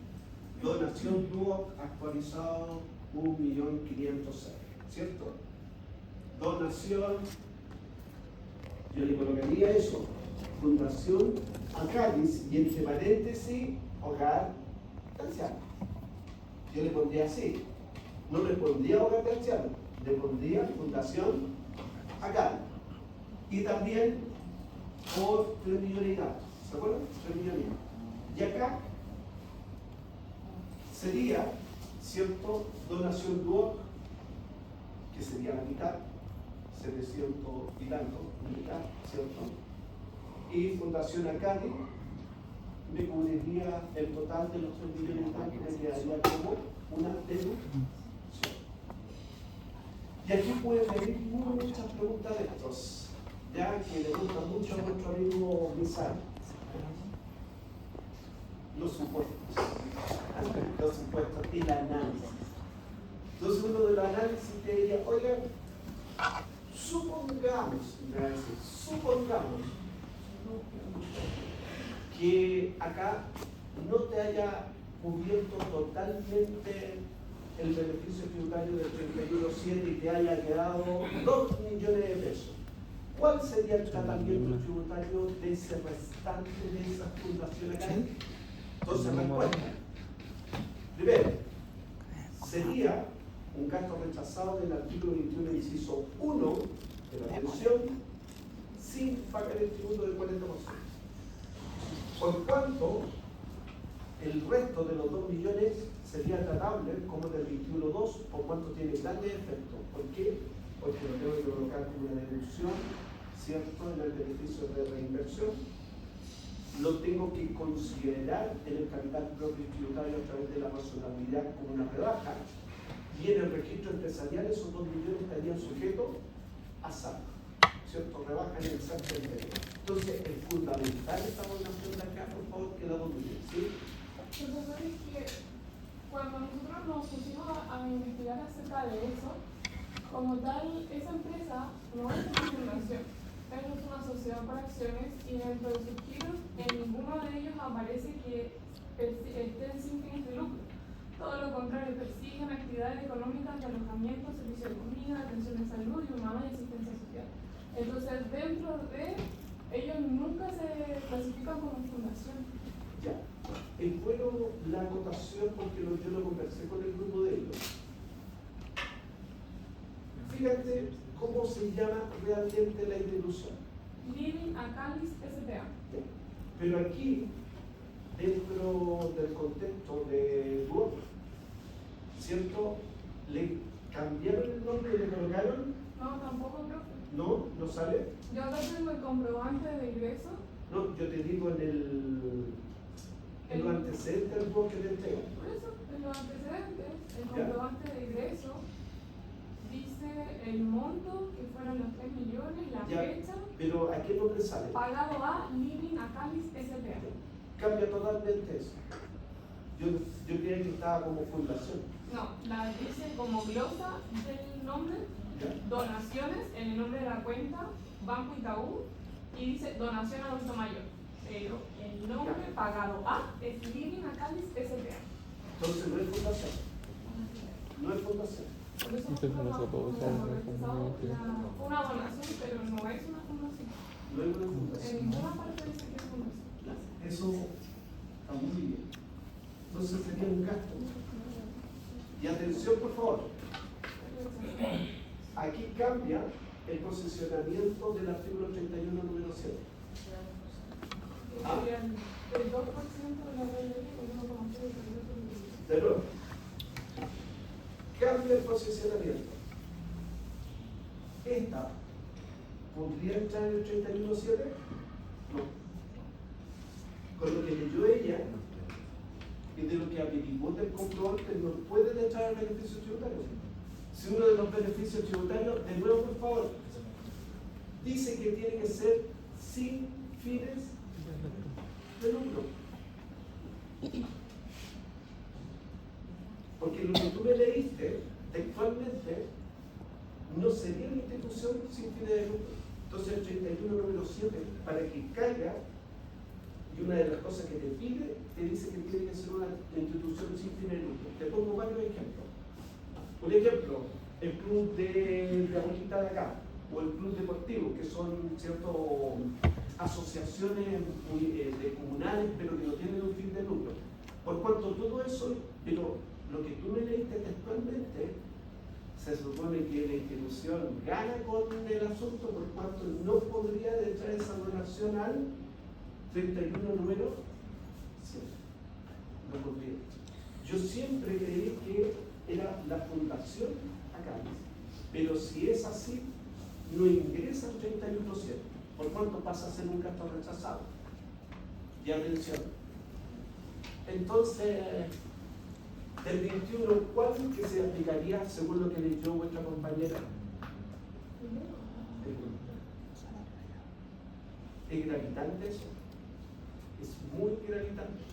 donación DUOC actualizado 1.506.000, ¿cierto? Donación, yo le colocaría eso, fundación a Cádiz y entre paréntesis, hogar de anciano. Yo le pondría así, no le pondría hogar de anciano, le pondría fundación a Cádiz. Y también por 3 millones y tanto, ¿se acuerdan? 3 millones. Y acá sería, ¿cierto?, donación DUOC, que sería la mitad, 700 y tanto, mitad, ¿cierto? Y Fundación Acadi me cubriría el total de los 3 millones y tanto, me quedaría como una deducción. Y aquí pueden venir muchas preguntas de estos, ya que le gusta mucho a nuestro amigo Misal. Los supuestos y el análisis. Entonces uno de los análisis te diría, oigan, supongamos que acá no te haya cubierto totalmente el beneficio tributario del 31.7 y te haya quedado 2 millones de pesos. ¿Cuál sería el tratamiento tributario de ese restante de esa fundación acá? Entonces, respuesta. Primero, sería un gasto rechazado del artículo 21, inciso 1 de la pensión, sin pagar el tributo del 40%. Por cuanto, el resto de los 2 millones sería tratable como del 21.2, por cuanto tiene grandes efectos. ¿Por qué? Porque lo tengo que colocar como una deducción, ¿cierto?, en el beneficio de reinversión. Lo tengo que considerar en el capital propio tributario a través de la razonabilidad como una rebaja. Y en el registro empresarial esos 2 millones estarían sujetos a SAT, ¿cierto? Rebaja en el SAT del medio. Entonces, es fundamental esta abonación de acá, por favor, que la 2 millones, ¿sí? Profesor, es que cuando nosotros nos pusimos a investigar acerca de eso, como tal, esa empresa no es una fundación, es una sociedad por acciones y dentro de sus giros, en ninguno de ellos aparece que estén sin fines de lucro. Todo lo contrario, persiguen actividades económicas de alojamiento, servicio de comida, atención de salud y humana y asistencia social. Entonces, dentro de ellos nunca se clasifican como fundación. Ya, es bueno la acotación porque yo lo conversé con el grupo de ellos. Fíjate cómo se llama realmente la institución. Living Acalis S.p.A. Pero aquí, dentro del contexto de Word, ¿cierto? Le cambiaron el nombre y le colocaron. No, tampoco creo. No, no sale. Yo acá tengo el comprobante de ingreso. No, yo te digo en los antecedentes del Word que te entregan. Por eso, en los antecedentes, el Ya. comprobante de ingreso dice el monto, que fueron los 3 millones, la Ya. fecha, Pero ¿a qué nombre sale? pagado a Living Acalis S.p.A. Cambia totalmente eso. Yo creía que estaba como fundación. No, la dice como glosa del nombre, ¿Ya? donaciones en el nombre de la cuenta, Banco Itaú, y dice donación adulto mayor. Pero el nombre pagado a es Living Acalis S.p.A. Entonces no es fundación. No es fundación. Por eso Entonces no se puede usar como en rechazado la una donación, pero no es una fundación. No es una fundación. En ninguna parte dice que es fundación. Eso está muy bien. Entonces sería un gasto. Y atención, por favor. Aquí cambia el posicionamiento del artículo 31, número 7. Sería el 2% de la red de ley, o 1,3% del ingreso. De nuevo. Cambia el posicionamiento. Esta podría entrar en el 31.7. No. Con lo que leyó ella y de lo que averiguó del comprobante, no pueden entrar al beneficio tributario. Si uno de los beneficios tributarios, de nuevo por favor, dice que tiene que ser sin fines de lucro. Porque lo que tú me leíste textualmente no sería una institución sin fines de lucro. Entonces el 31 número 7, para que caiga, y una de las cosas que te pide, te dice que tiene que ser una institución sin fines de lucro. Te pongo varios ejemplos. Por ejemplo, el club de abuelita de acá, o el club deportivo, que son ciertas asociaciones de comunales, pero que no tienen un fin de lucro. Por cuanto todo eso, pero lo que tú me leíste textualmente, se supone que la institución gana con el asunto, por cuanto no podría entrar esa donación al 31 número 7. No podría. Yo siempre creí que era la fundación acá, pero si es así, no ingresa al 31.7, por cuanto pasa a ser un gasto rechazado. Y atención. Entonces, el 21, ¿cuál que se aplicaría según lo que leyó vuestra compañera? ¿Es gravitante eso? Es muy gravitante.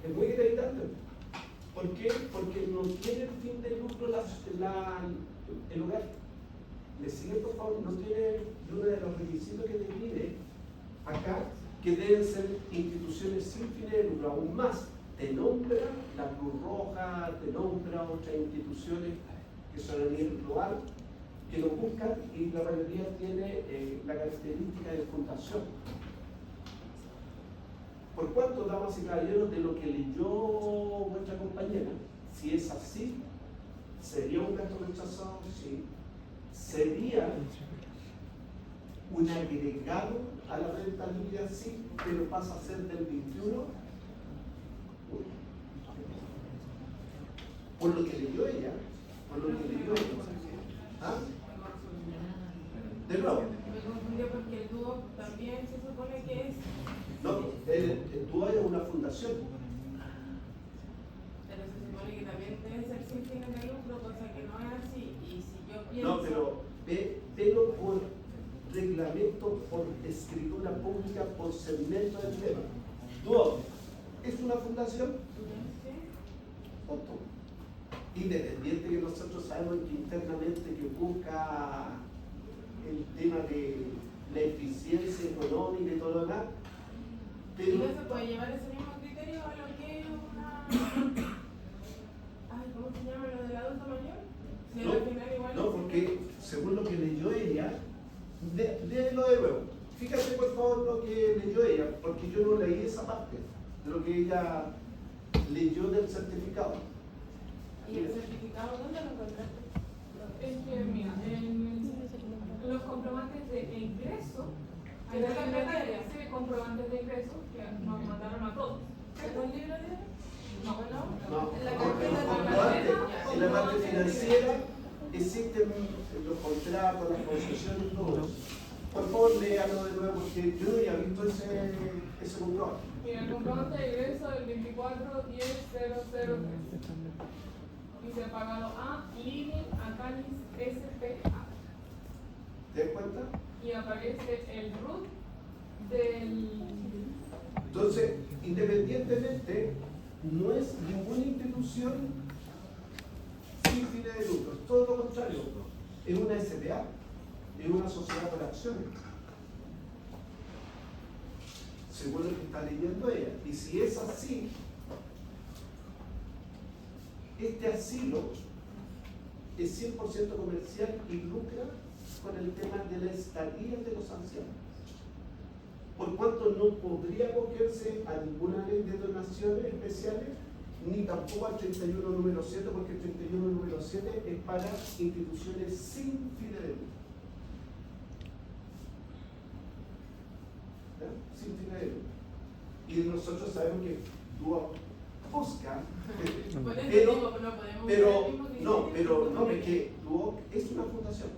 Es muy gravitante. ¿Por qué? Porque no no tiene el fin de lucro el hogar. ¿Le sigue, por favor? No tiene uno de los requisitos que define acá, que deben ser instituciones sin fines de lucro. Aún más, te nombra la Cruz Roja, te nombra otras instituciones que son a nivel global, que lo buscan, y la mayoría tiene la característica de fundación. Por cuanto, damas y caballeros, de lo que leyó vuestra compañera, si es así, ¿sería un gasto rechazado? Sí. ¿Sería un agregado a la renta líquida? Sí, pero pasa a ser del 21. Por lo que leyó ella, ¿Ah? De nuevo. Me confundió porque el dúo también se supone que es. No, el dúo es una fundación. Pero se supone que también debe ser sin fines de lucro, cosa que no es así. Y si yo pienso. No, pero velo por reglamento, por escritura pública, por segmento del tema. Dúo, ¿es una fundación? Punto. Independiente que nosotros sabemos que internamente que busca el tema de la eficiencia económica y todo lo demás, ¿Y pero no se puede llevar ese mismo criterio a lo que es una... Ay, ¿cómo se llama lo del adulto mayor? Si al final igual no, porque según lo que leyó ella, léelo de nuevo. Fíjate por favor lo que leyó ella, porque yo no leí esa parte de lo que ella leyó del certificado. ¿Y el certificado dónde lo encontraste? Es que, mira, en los comprobantes de ingreso, en la secretaria dice comprobantes de ingreso que nos mandaron a todos. ¿Es un libro de? No, No, en la carpeta en la parte financiera existen los contratos, las concesiones, todo. Por favor, léalo de nuevo porque yo no había visto ese comprobante. Mira, el comprobante de ingreso del 24-10-003. Dice pagado a Living Acanis S.P.A. ¿Te das cuenta? Y aparece el root del... Entonces, independientemente, no es ninguna institución sin fines de lucro, es todo lo contrario, es una SPA, es una sociedad por acciones, según lo que está leyendo ella. Y si es así, este asilo es 100% comercial y lucra con el tema de la estadía de los ancianos. Por cuanto no podría acogerse a ninguna ley de donaciones especiales, ni tampoco al 31 número 7, porque el 31 número 7 es para instituciones sin fines de lucro. ¿Ya? Sin fines de lucro. Y nosotros sabemos que DUO busca, es que DUO es una fundación.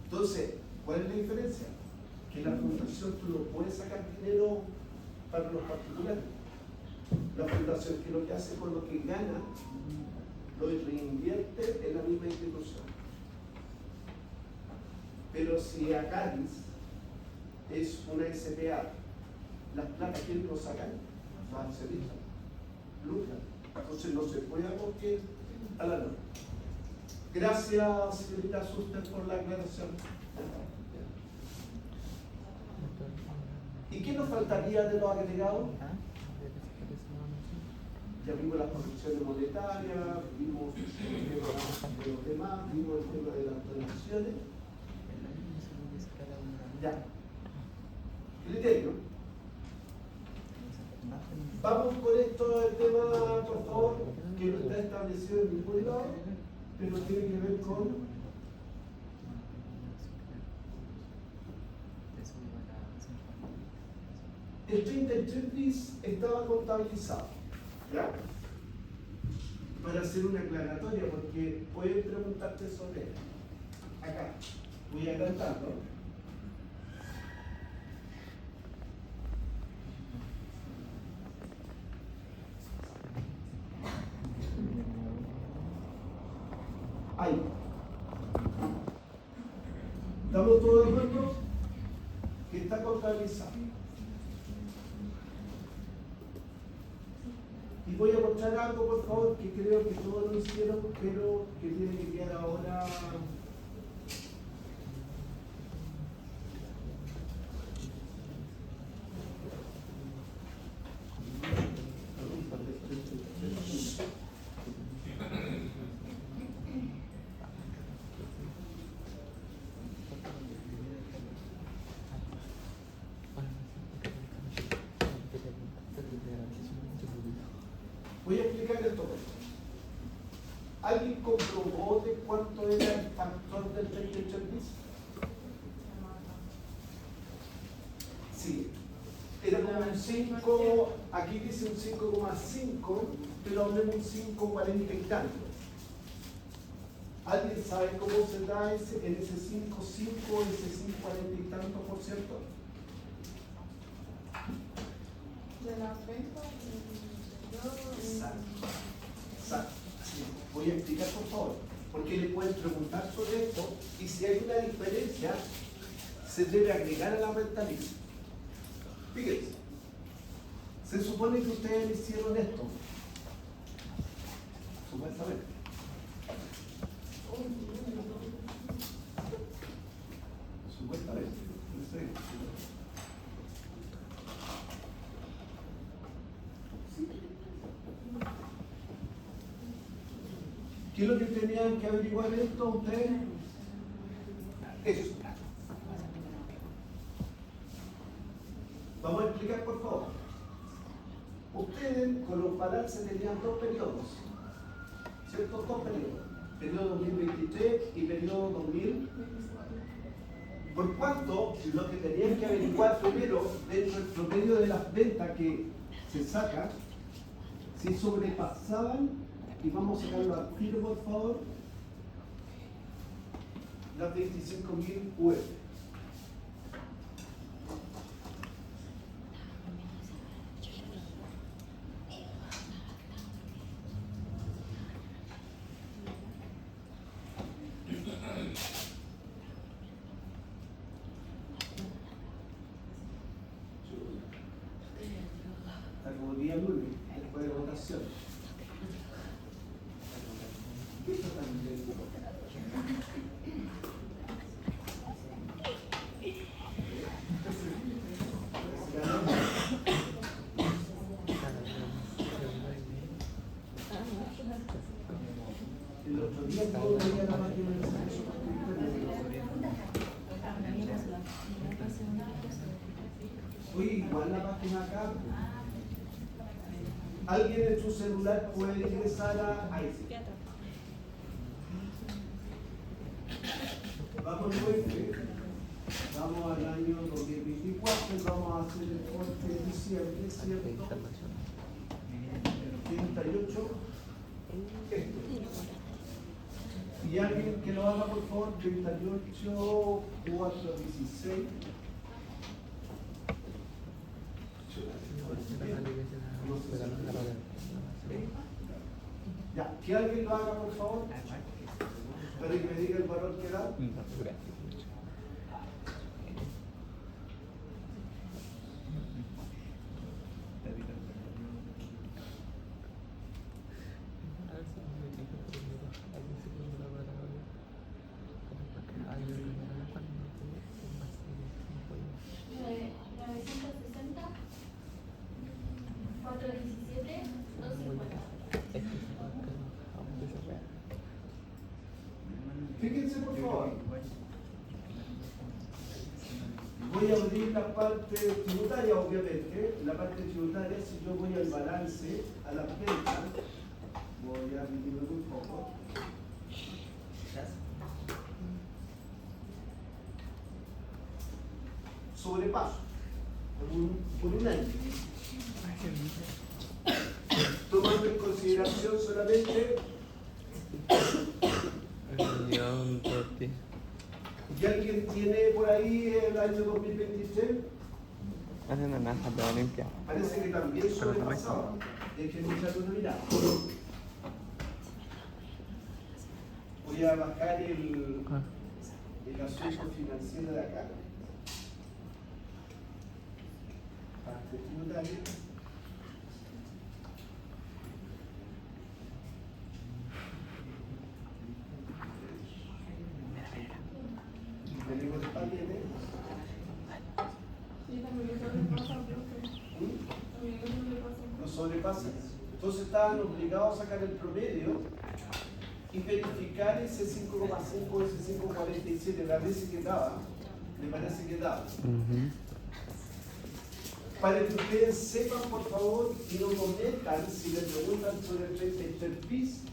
Entonces, ¿cuál es la diferencia? Que la fundación tú no puedes sacar dinero para los particulares. La fundación que lo que hace con lo que gana lo reinvierte en la misma institución. Pero si Acanis es una SPA, las plata ¿quién lo sacan? Los accionistas. Lucran. Entonces no se puede acoger a la norma. Gracias, señorita Suster, por la aclaración. ¿Y qué nos faltaría de los agregados? Ya vimos las correcciones monetarias, vimos el tema de los demás, vimos el tema de las donaciones. Ya. Criterio. Vamos con esto del tema, por favor, que no está establecido en ningún lado, pero tiene que ver con el 33 bis estaba contabilizado, ¿ya? Para hacer una aclaratoria, porque pueden preguntarte sobre él. Acá, voy a cantarlo. Ahí. ¿Estamos todos de acuerdo? Que está contabilizado. Y voy a mostrar algo, por favor, que creo que todos lo hicieron, pero que tiene que quedar ahora. Voy a explicar esto. ¿Alguien comprobó de cuánto era el factor del trade service? Sí. Era como un 5, aquí dice un 5,5, pero hablemos un 5,40 y tanto. ¿Alguien sabe cómo se da en ese 5,5, ese 5,40 y tanto por ciento? De la venta. Exacto. Exacto. Así, voy a explicar, por favor, porque le pueden preguntar sobre esto y si hay una diferencia, se debe agregar a la renta libre. Fíjense, se supone que ustedes hicieron esto, supuestamente. Supuestamente. No sé. ¿Qué es lo que tenían que averiguar esto ustedes? Eso. Vamos a explicar, por favor. Ustedes con los balances tenían dos periodos, ¿cierto? Dos periodos. Periodo 2023 y periodo 2000. Por cuanto, lo que tenían que averiguar primero, dentro del promedio de las ventas que se saca, si sobrepasaban, y vamos a sacarlo al tiro, por favor, las 25.000 UF. Hasta como día lunes, después de votación. ¿Qué está tan lento? El otro día todo veía la máquina de sexo. Oye, igual la página acá. ¿Alguien en su celular puede ingresar a ICE? Vamos nueve. Vamos al año 2024 y vamos a hacer el corte de diciembre, ¿cierto? 38. Esto. Y alguien que lo haga, por favor, 38, 4, 16. Ya, que alguien lo haga, por favor. Para que me diga el valor que da. Fíjense, por favor. Voy a abrir la parte tributaria, obviamente. La parte tributaria, si yo voy al balance, a la ventas, voy a abrirlo un poco. Sobrepaso por un año. Tomando en consideración solamente. ¿Y alguien tiene por ahí el año 2023? Parece que también sobrepasaba. Déjenme echarle una mirada. Voy a bajar el asunto financiero de acá. Parte tributaria. sobrepasa. Entonces estaban obligados a sacar el promedio y verificar ese 5,5, ese 5,47, la vez que daba, me parece que daba. Para que ustedes sepan, por favor, y no cometan, si les preguntan sobre el 33 bis,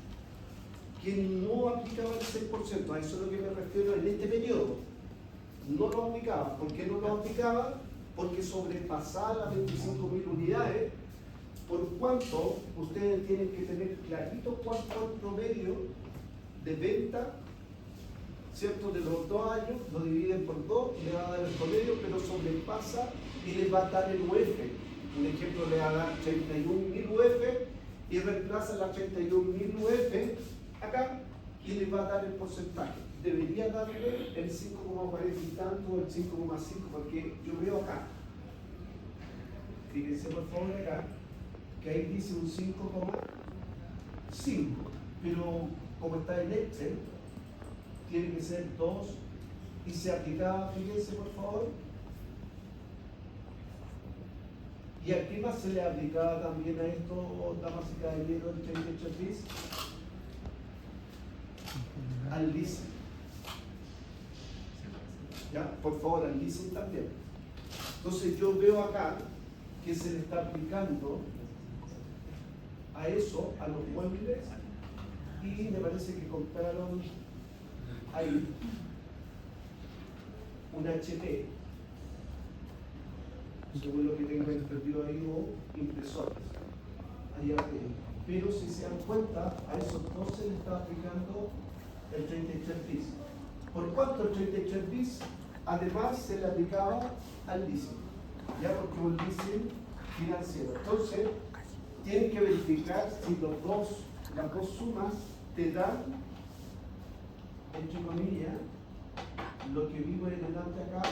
que no aplicaba el 6%, a eso es lo que me refiero en este periodo. No lo aplicaba. ¿Por qué no lo aplicaba? Porque sobrepasaba las 25.000 unidades, por cuanto ustedes tienen que tener clarito cuánto es el promedio de venta, ¿cierto? De los 2 años, lo dividen por 2, le va a dar el promedio, pero sobrepasa y les va a dar el UF. Un ejemplo, le va a dar 31.000 UF y reemplaza las 31.000 UF acá y les va a dar el porcentaje. Debería darle el 5,40 y tanto, el 5,5, porque yo veo acá, fíjense por favor acá, que ahí dice un 5,5, pero como está en Excel, tiene que ser 2 y se aplicaba, fíjense por favor, y a qué más se le aplicaba también a esto, damas y caballeros, el 38 bis, al leasing. ¿Ya? Por favor, al leasing también. Entonces yo veo acá que se le está aplicando a eso, a los muebles, y me parece que compraron ahí un HP, según lo que tengo entendido ahí, o impresores, allá arriba. Pero si se dan cuenta, a esos dos se le está aplicando el 33 bis. ¿Por cuánto el 33 bis? Además se le aplicaba al leasing, ya porque es un leasing financiero. Entonces, tienen que verificar si las dos sumas te dan, entre comillas, lo que vivo en adelante acá,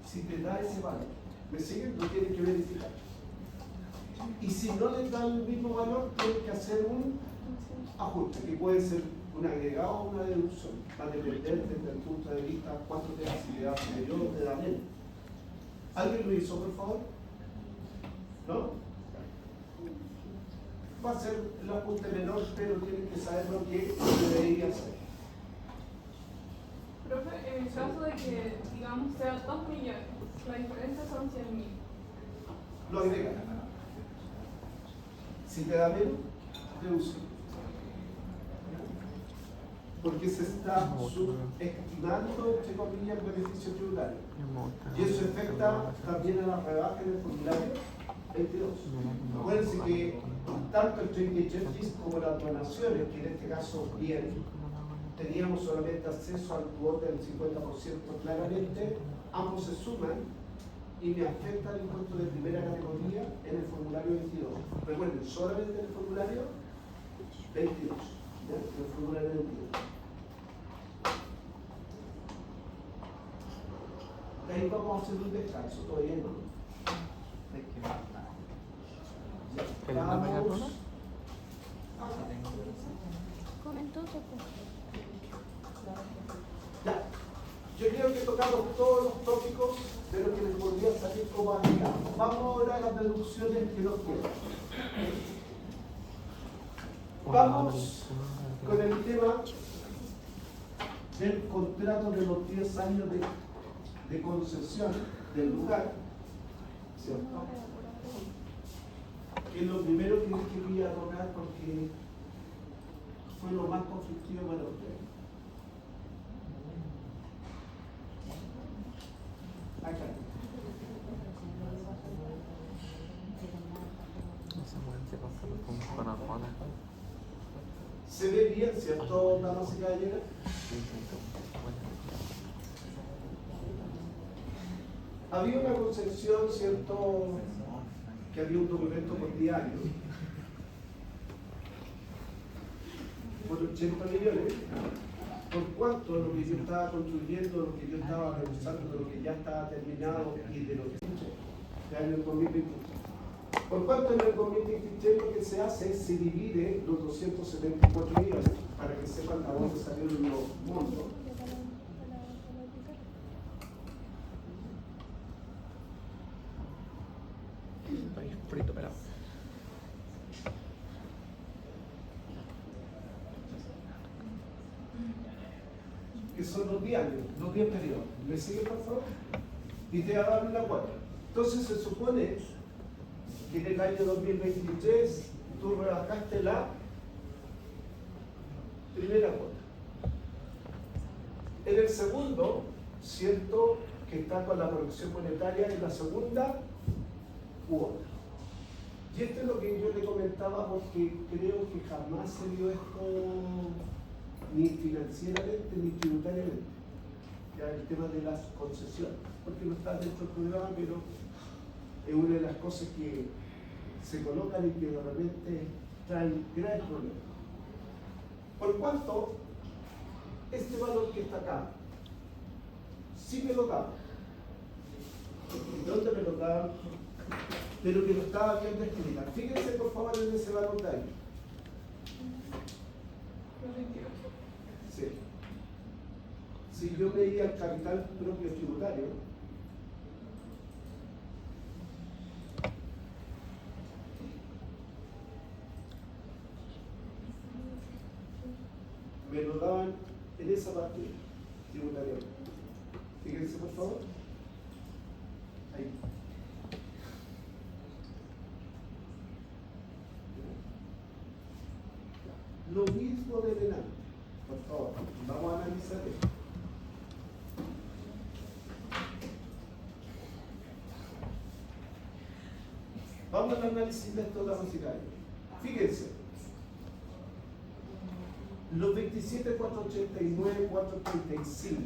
si te da ese valor. ¿Me siguen? Lo tienen que verificar. Y si no les dan el mismo valor, tienen que hacer un ajuste, que puede ser un agregado o una deducción. Va a depender desde el punto de vista cuánto te da, si te da superior o te da menos. ¿Alguien lo hizo, por favor? ¿No? Va a ser el ajuste menor, pero tienen que saber lo que debería hacer. Profe, en el caso de que, digamos, sea 2 millones, la diferencia son 100.000. Lo agrega. Si te da menos, deduce. Porque se está subestimando, entre comillas, el beneficio tributario. Y eso afecta también a la rebaja en el formulario 22. Acuérdense que tanto el 33 bis como las donaciones, que en este caso bien, teníamos solamente acceso al cuota del 50% claramente, ambos se suman y me afecta el impuesto de primera categoría en el formulario 22. Recuerden, solamente en el formulario 22. ¿Ya? En el formulario 22. De ahí vamos a hacer un descanso, todavía no. Ya, vamos. Ya. Yo creo que tocamos todos los tópicos de lo que les podría salir como aplicado. Vamos ahora a las deducciones que nos quedan. Vamos con el tema del contrato de los 10 años de concesión del lugar, ¿cierto? Que es lo primero que quería tocar porque fue lo más conflictivo para ustedes. Acá. ¿Se ve bien, cierto, damas y caballeros? Había una concepción, cierto, que había un documento por diario por 80 millones. ¿Por cuánto lo que yo estaba construyendo, lo que yo estaba revisando, de lo que ya estaba terminado y de lo que ya en el 2023? Por cuánto en el 2023 lo que se hace es se divide los 274 millones para que sepan a dónde salieron los montos. frito pelado. Que son los 10 años, los 10 periodos. ¿Me sigue, por favor? Y te va a dar una cuota. Entonces se supone que en el año 2023 tú rebajaste la primera cuota. En el segundo, cierto que está con la corrección monetaria, en la segunda cuota. Y esto es lo que yo le comentaba, porque creo que jamás se vio esto ni financieramente ni tributariamente. Ya el tema de las concesiones, porque no está dentro del programa, pero es una de las cosas que se colocan y que de repente traen graves problemas. Por cuanto, este valor que está acá, sí me lo daban. ¿Dónde me lo daban? Pero que lo estaba viendo escrita. Fíjense por favor en ese valor de ahí. Sí. Si yo veía el capital propio tributario, me lo daban en esa partida tributaria. Fíjense por favor. Ahí. Lo mismo de delante. Por favor, vamos a analizar esto. Vamos al análisis de esto, damas y caballeros. Fíjense. Los 27,489, 435,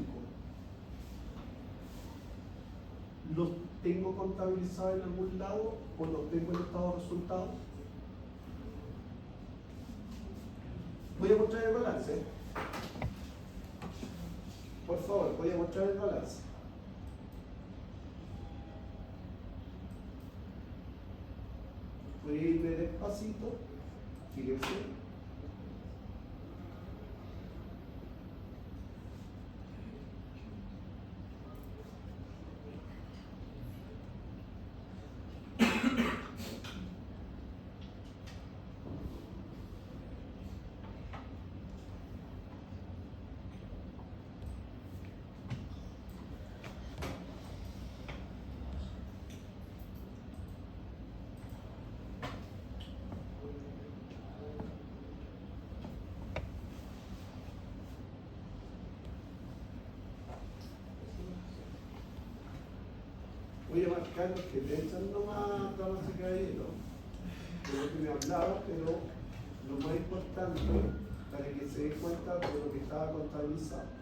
¿los tengo contabilizados en algún lado o los tengo en estado de resultados? Voy a mostrar el balance. Por favor, voy a mostrar el balance. Voy a irme despacito. Fíjense. Voy a marcar los que piensan nomás, damas y caballeros, de lo que me hablaba, pero lo más importante para que se dé cuenta de lo que estaba contabilizado.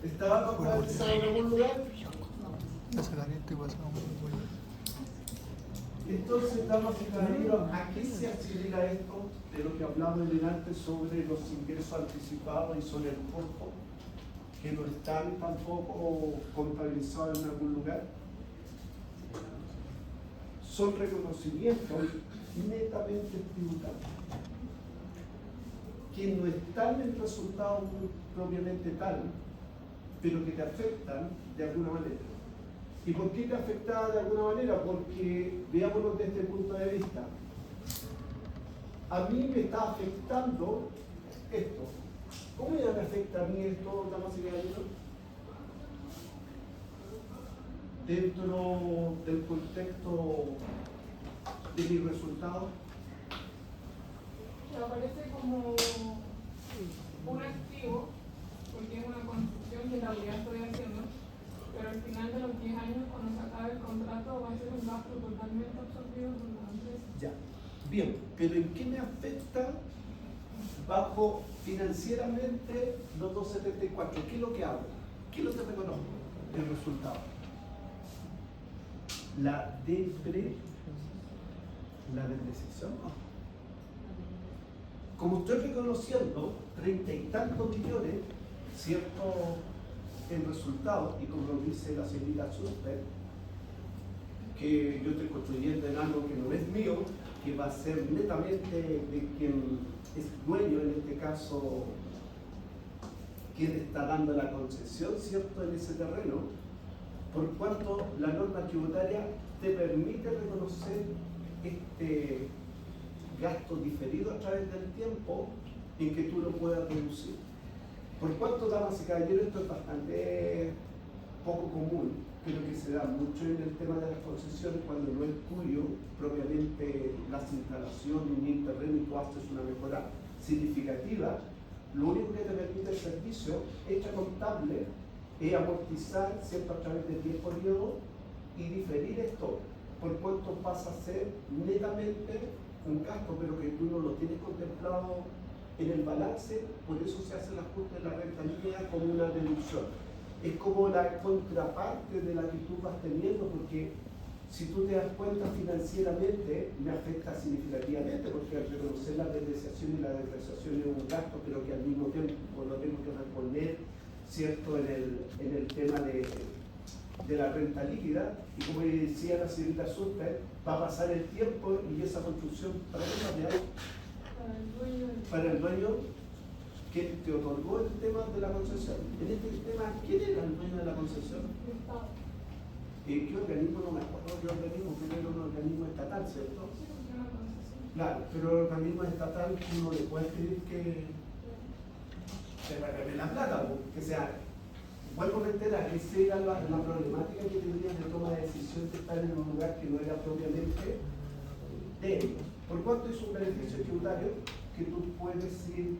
¿Estaba contabilizado en algún lugar? Entonces, damas y caballeros, ¿a qué se acelera esto de lo que hablamos antes sobre los ingresos anticipados y sobre el costo, que no están tampoco contabilizados en algún lugar? Son reconocimientos netamente tributarios, que no están en resultado propiamente tal, pero que te afectan de alguna manera. ¿Y por qué te afecta de alguna manera? Porque, veámoslo desde este punto de vista, a mí me está afectando esto. ¿Cómo me afecta a mí esto, damas y caballeros? dentro del contexto de mis resultados. Que aparece como un activo, porque es una construcción que en realidad estoy haciendo, pero al final de los 10 años, cuando se acabe el contrato, va a ser un gasto totalmente absorbido por la empresa. Ya, bien, pero ¿en qué me afecta bajo financieramente los 274? ¿Qué es lo que hago? ¿Qué es lo que reconozco? El resultado. La depreciación, no. Como estoy reconociendo 30 y tantos millones, ¿cierto? En resultados, y como dice la señorita Suster, que yo estoy construyendo en algo que no es mío, que va a ser netamente de quien es dueño, en este caso, quien está dando la concesión, ¿cierto?, en ese terreno, por cuanto la norma tributaria te permite reconocer este gasto diferido a través del tiempo en que tú lo puedas reducir. Por cuanto, damas y caballeros, esto es bastante poco común, creo que se da mucho en el tema de las concesiones cuando no es tuyo propiamente las instalaciones ni el terreno y tú haces una mejora significativa. Lo único que te permite el servicio hecha contable es amortizar, ¿cierto?, a través de 10 periodos y diferir esto, por cuanto pasa a ser netamente un gasto, pero que tú no lo tienes contemplado en el balance, por eso se hace el ajuste de la renta líquida como una deducción. Es como la contraparte de la que tú vas teniendo, porque si tú te das cuenta financieramente, me afecta significativamente, porque al reconocer la depreciación y la depreciación es un gasto, pero que al mismo tiempo lo tengo que reponer, ¿cierto?, en el tema de la renta líquida, y como decía la señorita Suster, va a pasar el tiempo y esa construcción, ¿para qué cambiar? Para el dueño que te otorgó el tema de la concesión. En este tema, ¿quién era el dueño de la concesión? ¿Qué organismo? No me acuerdo qué organismo, pero era un organismo estatal, ¿cierto? Claro, pero el organismo estatal uno le puede pedir que se regale la plata, que sea. Vuelvo a reiterar, esa era la problemática que tenían de toma de decisión de estar en un lugar que no era propiamente de ellos. Por cuanto es un beneficio tributario que tú puedes ir,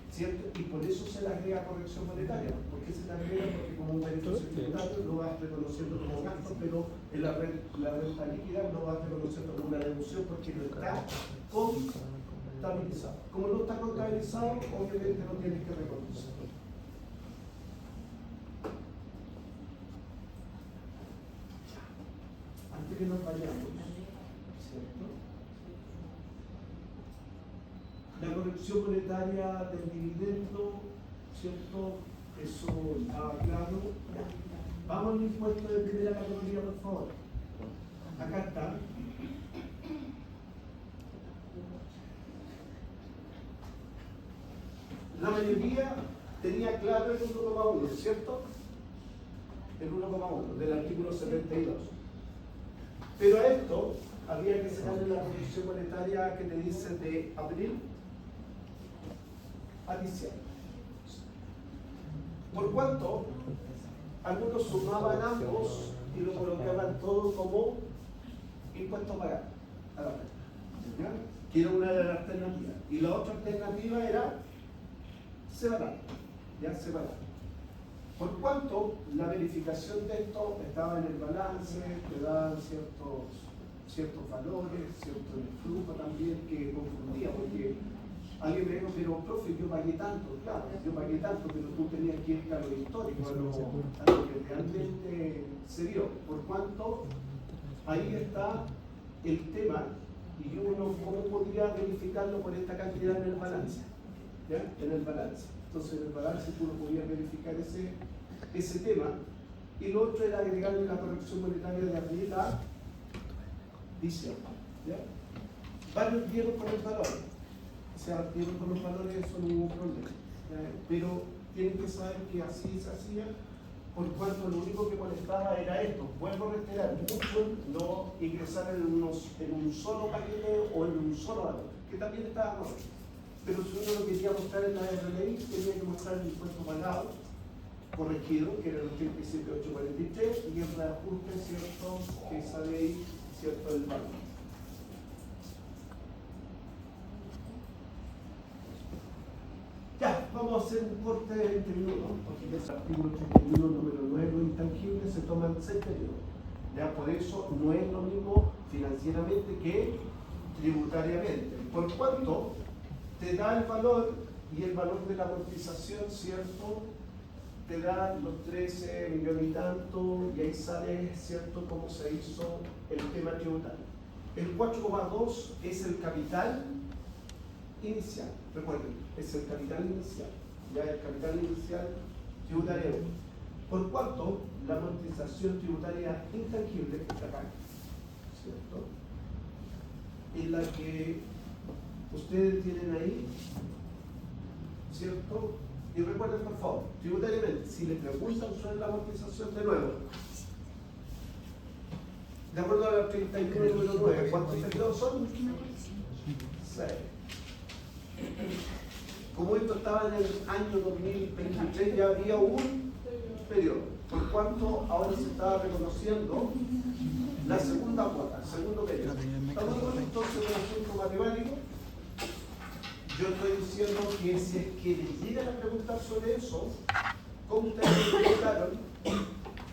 ¿cierto? Y por eso se le agrega corrección monetaria. ¿Por qué se le agrega? Porque como un beneficio tributario lo vas reconociendo como gasto, pero en la renta líquida lo vas reconociendo como una deducción porque no está contabilizado. Como no está contabilizado, obviamente no tienes que reconocer. Antes que nos vayamos, ¿cierto? La corrección monetaria del dividendo, ¿cierto? Eso está claro. Vamos al impuesto de primera categoría, por favor. Acá está. La mayoría tenía claro el 1,1, ¿cierto? El 1,1 del artículo 72. Pero a esto había que sacarle la corrección monetaria que te dice de abril a diciembre. Por cuanto algunos sumaban ambos y lo colocaban todo como impuesto a pagar a la renta, ¿ya? Que era una de las alternativas. Y la otra alternativa era separar, ya separar. Por cuanto la verificación de esto estaba en el balance, te daban ciertos valores, cierto en el flujo también, que confundía, porque alguien me dijo, pero profe, yo pagué tanto, claro, yo pagué tanto, pero tú tenías que ir a lo histórico, a lo que realmente se dio. Por cuanto ahí está el tema, y uno, ¿cómo podría verificarlo por esta cantidad en el balance? ¿Ya? En el balance. Entonces en el balance tú no podías verificar ese tema, y lo otro era agregarle la corrección monetaria de abril a diciembre. ¿Ya? Varios dieron con el valor, o sea, dieron con los valores, eso no hubo problema. Pero tienen que saber que así se hacía, por cuanto lo único que molestaba era esto. Vuelvo a reiterar, mucho no ingresar en un solo paquete o en un solo valor, que también estaba mal. Pero si uno lo quería mostrar en la RLI, tenía que mostrar el impuesto pagado, corregido, que era el 87.843, y el reajuste, ¿cierto?, que sale ahí, ¿cierto?, el valor. Ya, vamos a hacer un corte de 20 minutos, porque en el artículo 81, número 9, los intangibles se toman 6 periodos. Ya, por eso no es lo mismo financieramente que tributariamente. Por cuanto te da el valor y el valor de la amortización, ¿cierto?, te da los 13 millones y tanto, y ahí sale, ¿cierto?, cómo se hizo el tema tributario. El 4,2 es el capital inicial, recuerden, es el capital inicial, ya el capital inicial tributario. Por cuanto la amortización tributaria intangible, que está acá, ¿cierto?, en la que ustedes tienen ahí, ¿cierto? Y recuerden, por favor, tributariamente, si les preguntan sobre la amortización, de nuevo, de acuerdo a la 39 número 9, ¿cuántos periodos son? 6. Como esto estaba en el año 2023, ya había un periodo, por cuanto ahora se estaba reconociendo la segunda cuota, segundo periodo. ¿Estamos de acuerdo entonces con el asunto matemático? Yo estoy diciendo que si es que les llegan a preguntar sobre eso, cómo ustedes lo preguntaron,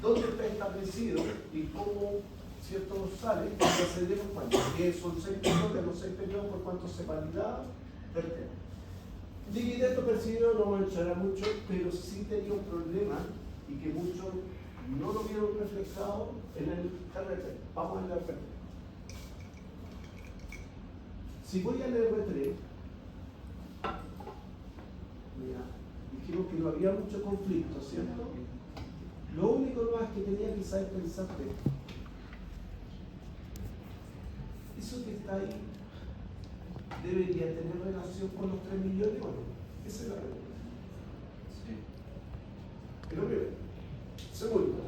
dónde está establecido y cómo, ¿cierto?, sale, ya se dieron cuenta que son 6 periodos, de los 6 periodos por cuanto se validaba el tema. Dividendo percibido no me echará mucho, pero sí tenía un problema y que muchos no lo vieron reflejado en el RT. Vamos al RT. Si voy al R3, mira, dijimos que no había mucho conflicto, ¿cierto? Lo único más que tenía que saber pensar de eso que está ahí debería tener relación con los 3 millones, ¿o no? Esa es la pregunta. Sí. Pero primero, segundo,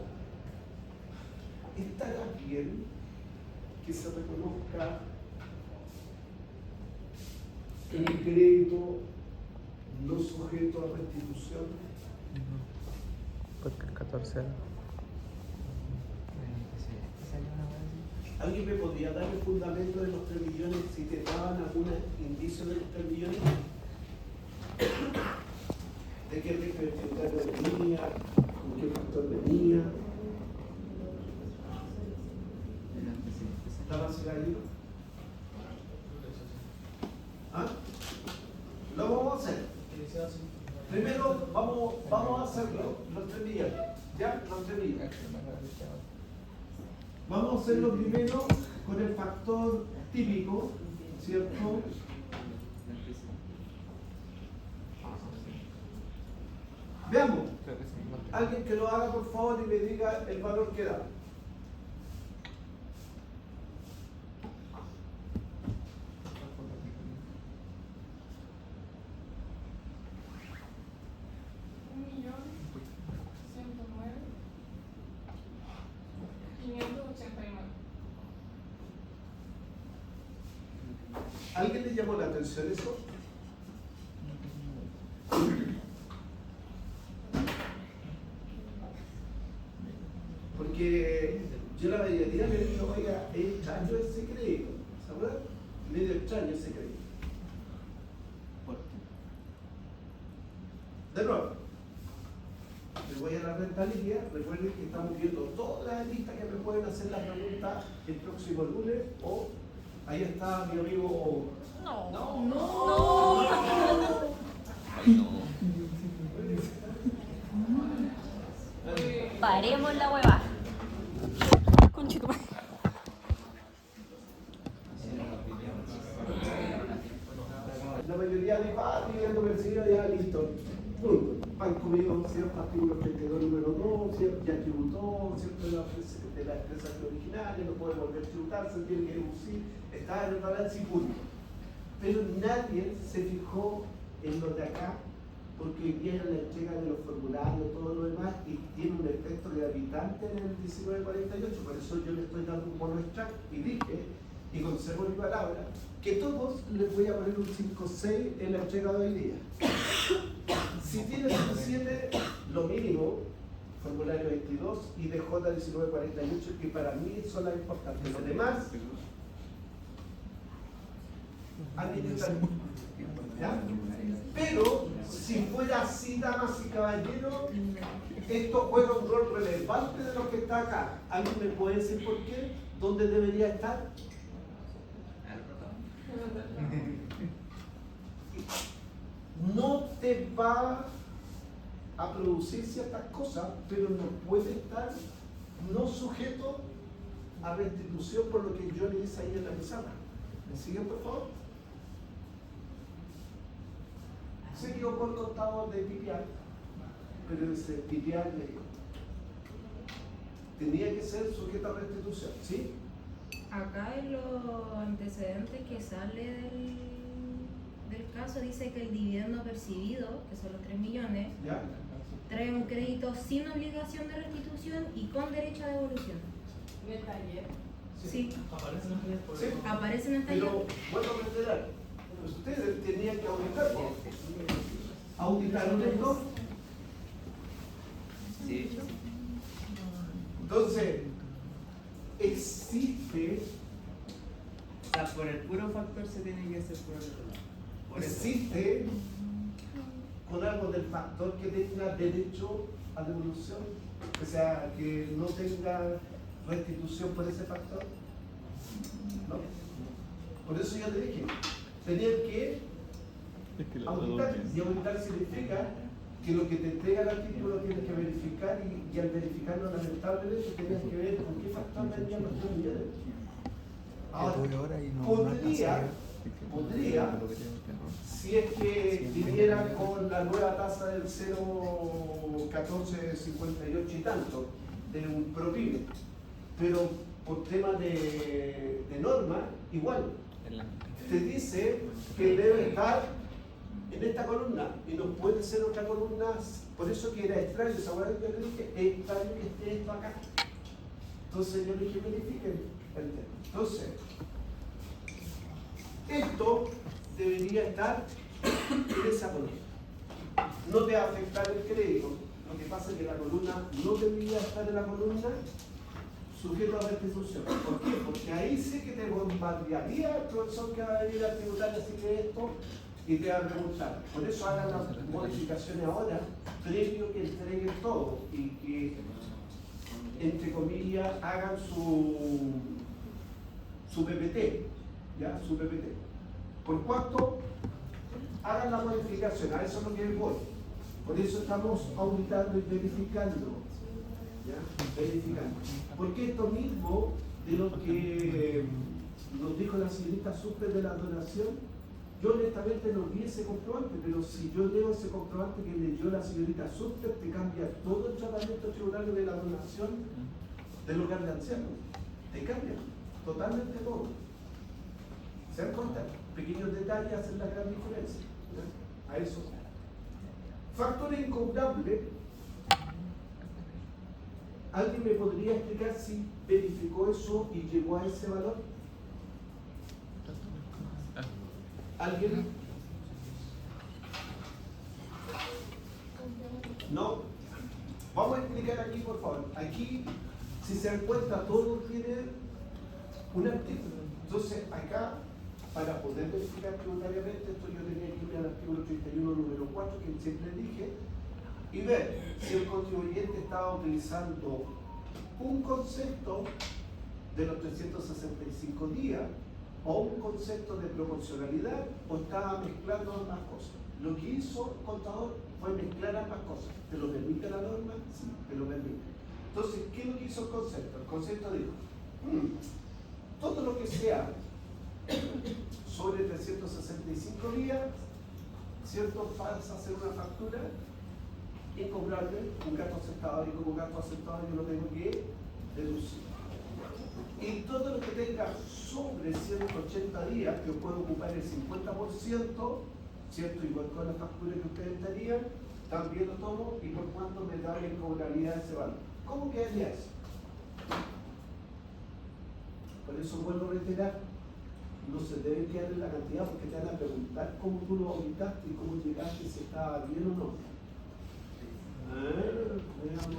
¿estará bien que se reconozca el crédito no sujeto a restitución? Porque el 14 ¿Alguien me podría dar el fundamento de los 3 millones si te daban algún indicio de los 3 millones? ¿De qué riesgo venía? ¿Con qué factor venía? ¿La base de ahí? ¿Ah? Lo vamos a hacer. Primero vamos a hacerlo, los 3 millones. ¿Ya? Los 3 millones. Vamos a hacerlo primero con el factor típico, ¿cierto? Veamos. Alguien que lo haga, por favor, y me diga el valor que da. ¿Alguien le llamó la atención eso? Porque yo la mayoría me dijo, oiga, es extraño ese crédito, ¿sabes? Medio extraño ese crédito. De nuevo, les voy a la rentabilidad. Recuerden que estamos viendo todas las listas que me pueden hacer la pregunta el próximo lunes o ahí está mi amigo. No. Paremos la hueva. Conchetumare. La mayoría de dividendo percibido ya listo. Punto. Pan comido, ¿cierto? Artículo 32, número 2, ¿cierto? Ya tributó, ¿cierto? De la empresa originaria, no puede volver a tributar, se tiene que deducir, está en el balance y punto. Pero nadie se fijó en lo de acá, porque viene la entrega de los formularios, todo lo demás, y tiene un efecto gravitante en el 1948, por eso yo le estoy dando un bono extract y dije, y conservo mi palabra, que todos les voy a poner un 5-6 en la entrega de hoy día. Si tiene suficiente, lo mínimo, formulario 22 y DJ 1948, que para mí son las importantes. Los demás, ¿ya? Pero si fuera así, damas y caballeros, esto juega un rol relevante de lo que está acá. ¿Alguien me puede decir por qué? ¿Dónde debería estar? No te va a producir ciertas cosas, pero no puede estar no sujeto a restitución por lo que yo le hice ahí en la pizarra. ¿Me siguen, por favor? Se equivocó el contador de Pipián, pero ese Pipián le dijo, tenía que ser sujeto a restitución, ¿sí? Acá en los antecedentes que sale del caso dice que el dividendo percibido, que son los 3 millones, ¿Ya? trae un crédito sin obligación de restitución y con derecho a devolución. ¿Y el taller? Sí, Sí. aparece en el taller. Pero, vuelvo a reiterar, ustedes tenían que auditarlo. ¿Auditaron esto? Sí. Entonces, existe, O sea, por el puro factor se tiene que hacer por el otro lado. Por eso. existe con algo del factor que tenga derecho a devolución, o sea, que no tenga restitución por ese factor. ¿No? Por eso yo te dije, tenían que auditar, y auditar significa que lo que te entrega el artículo tienes que verificar y al verificarlo lamentablemente tenías que ver con qué factor vendían los 3 millones. Ahora, podría, si es que viniera con la nueva tasa del 0,1458 y tanto, de un ProPyme, pero por tema de norma, igual, te dice que debe estar en esta columna y no puede ser otra columna, por eso que era extraño, esa hueá que yo le dije, es extraño que esté esto acá. Entonces yo le dije, verifiquen el tema. Entonces, esto debería estar en esa columna. No te va a afectar el crédito, lo que pasa es que la columna no debería estar en la columna sujeto a restitución. ¿Por qué? Porque ahí sí que te bombardearía el profesor que va a venir a tributar así que esto y te va a preguntar. Por eso hagan las modificaciones ahora, previo que entreguen todo y que, entre comillas, hagan su PPT, ¿ya? Su PPT. Por cuanto hagan la modificación, a eso es lo que voy. Por eso estamos auditando y verificando. ¿Ya? Verificando. Porque esto mismo de lo que nos dijo la señorita Supe de la donación, yo honestamente no vi ese comprobante, pero si yo leo ese comprobante que leyó la señorita Supe, te cambia todo el tratamiento tributario de la donación del hogar de ancianos. Te cambia totalmente todo. ¿Se dan cuenta? Pequeños detalles hacen la gran diferencia. ¿Ya? A eso. Factor incobrable. ¿Alguien me podría explicar si verificó eso y llegó a ese valor? ¿Alguien? ¿No? Vamos a explicar aquí, por favor. Aquí, si se dan cuenta, todo tiene un artículo. Entonces, acá, para poder verificar tributariamente, esto yo tenía que ir al artículo 31, número 4, que siempre dije, y ver si el contribuyente estaba utilizando un concepto de los 365 días o un concepto de proporcionalidad o estaba mezclando ambas cosas. Lo que hizo el contador fue mezclar ambas cosas. ¿Te lo permite la norma? Sí, te lo permite. Entonces, ¿qué es lo que hizo el concepto? El concepto dijo, todo lo que sea sobre 365 días, ¿cierto? Pasa a hacer una factura incobrable, un gasto aceptado, y como gasto aceptado yo lo tengo que deducir. Y todo lo que tenga sobre 180 días, que puede ocupar el 50%, ¿cierto? Igual con la factura que ustedes darían, también lo tomo y por cuánto me da la incobrabilidad de ese valor. ¿Cómo quedaría eso? Por eso vuelvo a reiterar, no se debe quedar en la cantidad porque te van a preguntar cómo tú lo auditaste y cómo llegaste, si estaba bien o no. Veamos.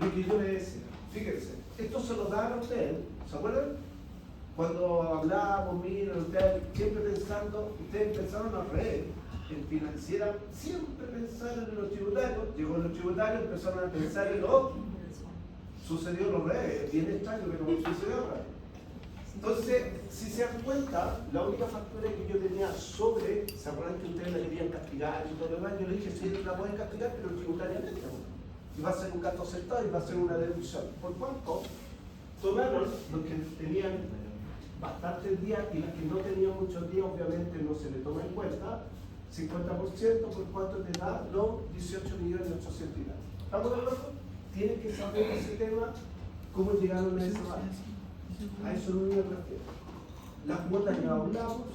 Lo que yo le decía, fíjense, esto se lo dan a ustedes, ¿se acuerdan? Cuando hablábamos, miren, ustedes siempre pensando, ustedes pensaron al revés, en financiera, siempre pensaron en los tributarios, llegó los tributarios, empezaron a pensar en lo otro. Sucedió lo revés, es bien extraño que no sucedió al revés. Entonces, si se dan cuenta, la única factura que yo tenía sobre, ¿se acuerdan que ustedes la querían castigar y todo lo demás? Yo le dije, sí, la pueden castigar, pero tributariamente no. Y va a ser un gasto aceptado y va a ser una deducción. Por cuanto, tomaron los que tenían bastantes días y las que no tenían muchos días, obviamente no se le toma en cuenta, 50%, por cuanto te da los 18.800.000. ¿Estamos de acuerdo? Tienen que saber ese tema, cómo llegaron a esa base. A eso no me refiero. Las cuotas ya hablamos,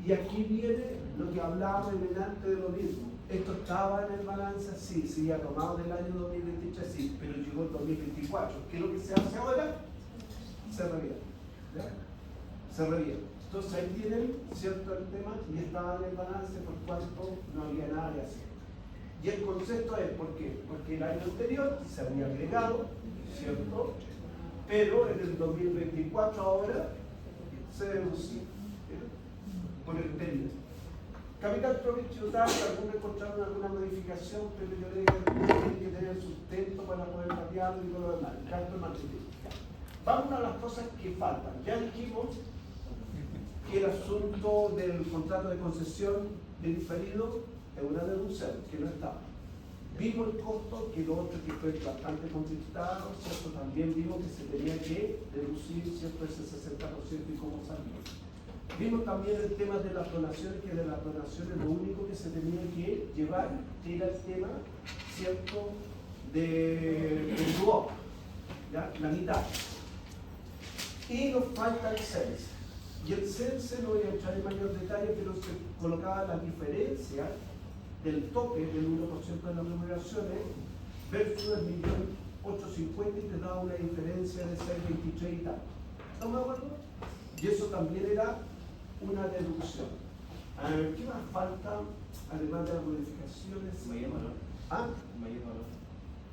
y aquí viene lo que hablábamos en el antes de lo mismo. Esto estaba en el balance, sí, se había tomado del año 2023, sí, pero llegó el 2024. ¿Qué es lo que se hace ahora? Se revierte. ¿Ya? Se revierte. Entonces ahí tienen, ¿cierto?, el tema, y estaba en el balance, por cuanto no había nada que hacer. Y el concepto es, ¿por qué? Porque el año anterior se había agregado, ¿cierto? Pero en el 2024 ahora se deducía por el periodo. Capital propio tributario, algunos encontraron alguna modificación, pero yo le dije que tienen que tener sustento para poder cambiarlo y todo lo demás. Gasto material. Vamos a las cosas que faltan. Ya dijimos que el asunto del contrato de concesión de diferido es una deducción, que no estaba. Vimos el costo, que lo otro que fue bastante conflictado, ¿cierto? También vimos que se tenía que deducir, ¿cierto?, ese 60% y cómo salió. Vimos también el tema de las donaciones, que de las donaciones lo único que se tenía que llevar era el tema, ¿cierto?, del DUOP, ¿ya?, la mitad. Y nos falta el CENSE. Y el CENSE, no voy a entrar en mayor detalle, pero se colocaba la diferencia del tope del 1% de las remuneraciones versus el 1.850.000 y te daba una diferencia de 6.23 y tal. ¿Estamos de acuerdo? Y eso también era una deducción. ¿Qué más falta? Además de las modificaciones. Mayor valor. ¿Ah? Mayor valor.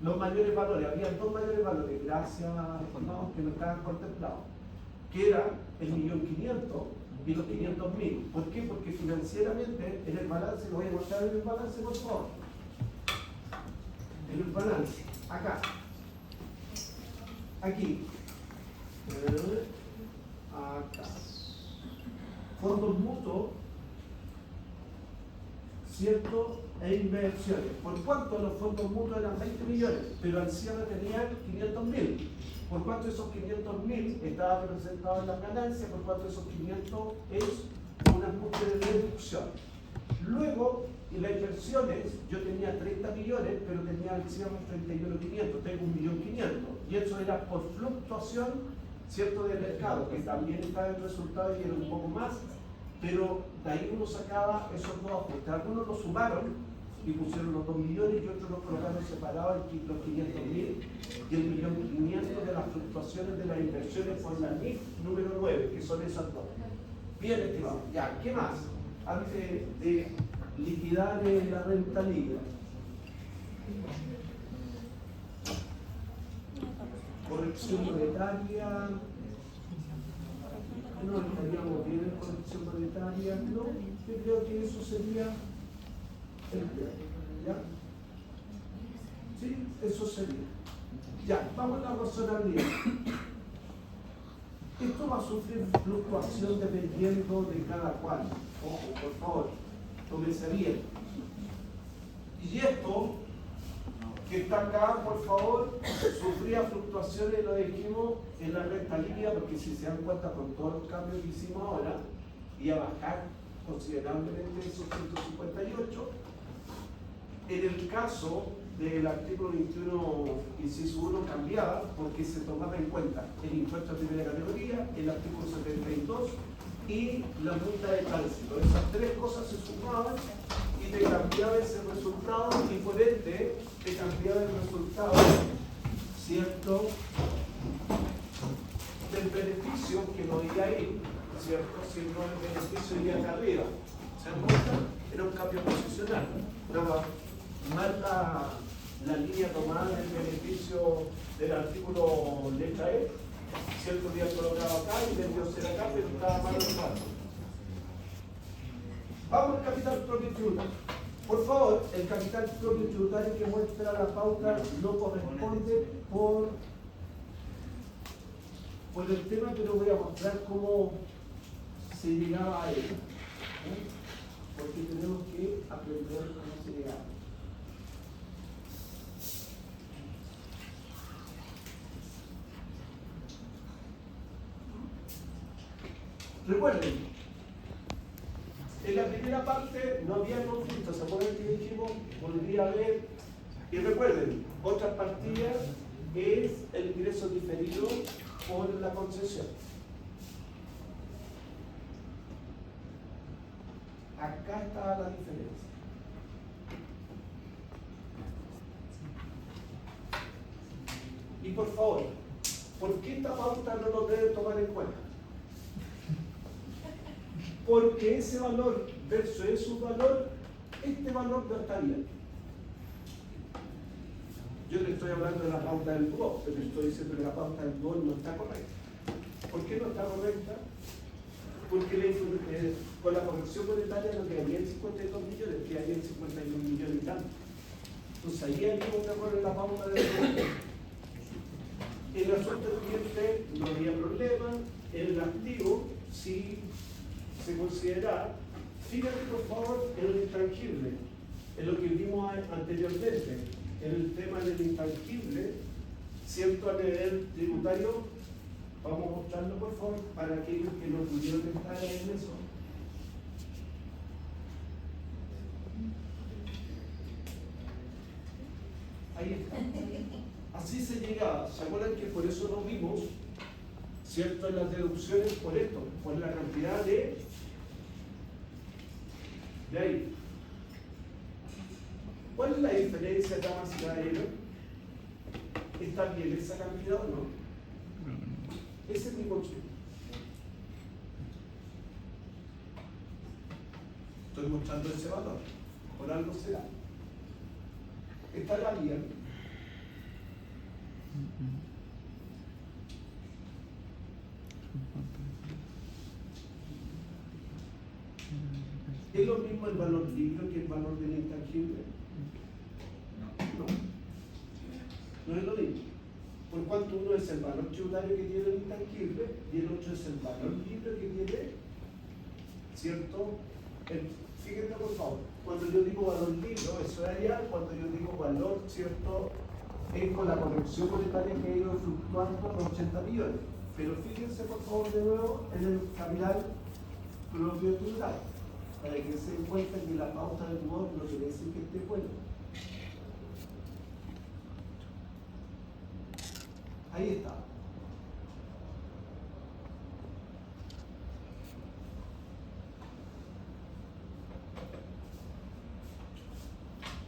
Los mayores valores. Había dos mayores valores, gracias a estimados, que no estaban contemplados, que era el 1.500.000 y los 500.000. ¿Por qué? Porque financieramente en el balance, lo voy a mostrar en el balance, por favor. En el balance, acá. Aquí. Acá. Fondos mutuos, ¿cierto? E inversiones. ¿Por cuánto? Los fondos mutuos eran 20 millones, pero al cierre tenían 500.000. ¿Por cuánto esos 500.000 estaban representados en las ganancias? ¿Por cuánto esos 500 es una multa de deducción? Luego, en las inversiones, yo tenía 30 millones, pero tenía al cierre 31.500, tengo 1.500.000. Y eso era por fluctuación, ¿cierto?, del mercado, que también estaba en el resultado y era un poco más, pero de ahí uno sacaba esos dos ajustes. Algunos los sumaron y pusieron los 2 millones y otros los colocaron separados, los 500.000 y el 1.500.000 de las fluctuaciones de las inversiones por la NIF número 9, que son esas dos. Bien, estimado. Ya, ¿qué más? Antes de liquidar la renta libre. Corrección monetaria. No estaríamos bien en corrección monetaria, no. Yo creo que eso sería el plan, ¿ya? Sí, eso sería. Ya, vamos a la razonabilidad. Esto va a sufrir fluctuación dependiendo de cada cual. Ojo, por favor, tómense bien. Y esto que está acá, por favor, sufría fluctuaciones, lo dijimos, en la renta líquida, porque si se dan cuenta con todos los cambios que hicimos ahora, iba a bajar considerablemente esos 158. En el caso del artículo 21, inciso 1, cambiaba porque se tomaba en cuenta el impuesto de primera categoría, el artículo 72 y la multa de tránsito. Esas tres cosas se sumaban y te cambiaba ese resultado y por ende te cambiaba el resultado ¿cierto?, del beneficio que no iba ahí, ¿cierto?, sino el beneficio iría acá arriba. ¿Se dan cuenta? Era un cambio posicional. Nada más la línea tomada del beneficio del artículo letra E, ¿cierto?, día colocado acá y debió ser acá, pero estaba mal colocado. Vamos al capital propio tributario. Por favor, el capital propio tributario que muestra la pauta no corresponde por el tema, pero voy a mostrar cómo se llegaba a ello. ¿Eh? Porque tenemos que aprender cómo se llegaba. Recuerden, en la primera parte no había conflicto, ¿se acuerdan que dijimos? Podría haber, y recuerden, otras partidas es el ingreso diferido por la concesión. Acá está la diferencia. Y por favor, ¿por qué esta pauta no lo deben tomar en cuenta? Porque ese valor versus ese valor, este valor no está bien. Yo le estoy hablando de la pauta del DUO, pero estoy diciendo que la pauta del DUO no está correcta. ¿Por qué no está correcta? Porque con la corrección monetaria no quedarían 52 millones, quedarían 51 millones y tanto. Entonces ahí había un error en la pauta del DUO. En el asunto del cliente no había problema, en el activo sí se considera. Fíjate por favor en el intangible, en lo que vimos anteriormente, en el tema del intangible, ¿cierto? A nivel tributario, vamos a mostrarlo por favor para aquellos que no pudieron estar en eso. Ahí está. Así se llegaba. ¿Se acuerdan que por eso no vimos, ¿cierto?, en las deducciones por esto, por la cantidad de ahí? ¿Cuál es la diferencia, damas y caballeros? ¿Está bien esa cantidad o no? Ese es mi concepto. Estoy mostrando ese valor. Por algo será. ¿Estará bien? ¿Es lo mismo el valor líquido que el valor del intangible? No. No es lo mismo. Por cuanto uno es el valor tributario que tiene el intangible y el otro es el valor líquido que tiene, ¿cierto? Fíjense por favor, cuando yo digo valor líquido, eso es allá, cuando yo digo valor, ¿cierto?, es con la corrección monetaria que ha ido fluctuando los 80 millones. Pero fíjense por favor de nuevo en el capital propio tributario, para que se den cuenta que la pauta del DUO no quiere decir que esté bueno. Ahí está.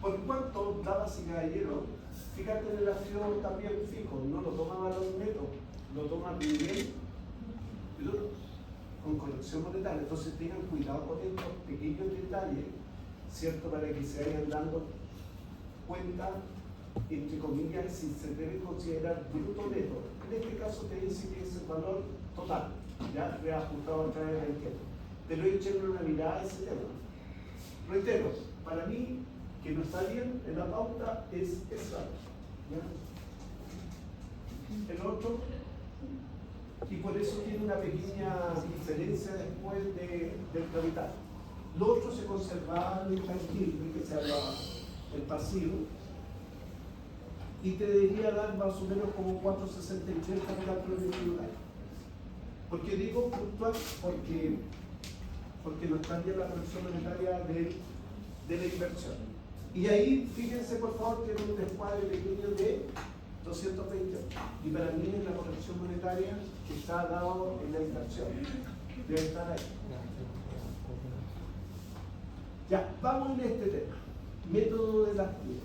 Por cuanto, damas y caballeros, fíjate en el activo también fijo, no lo toma valor neto, lo toma bien con corrección monetaria. Entonces tengan cuidado con estos pequeños detalles, ¿cierto?, para que se vayan dando cuenta, entre comillas, si se debe considerar bruto neto. En este caso te dice que es el valor total, ya reajustado a través de la enquete. Pero echenle una mirada a ese tema. Reitero, para mí, que no está bien en la pauta es esa. El otro, y por eso tiene una pequeña diferencia después del capital. Lo otro se conservaba en el intangible, que se llama el pasivo, y te debería dar más o menos como 4,63 capital propio tributario. ¿Por qué digo puntual? Porque no está bien la corrección monetaria de la inversión. Y ahí, fíjense por favor, tiene un descuadre pequeño de 220. Y para mí es la corrección monetaria que está dado en la inversión. Debe estar ahí. Ya, vamos en este tema. Método de las piezas.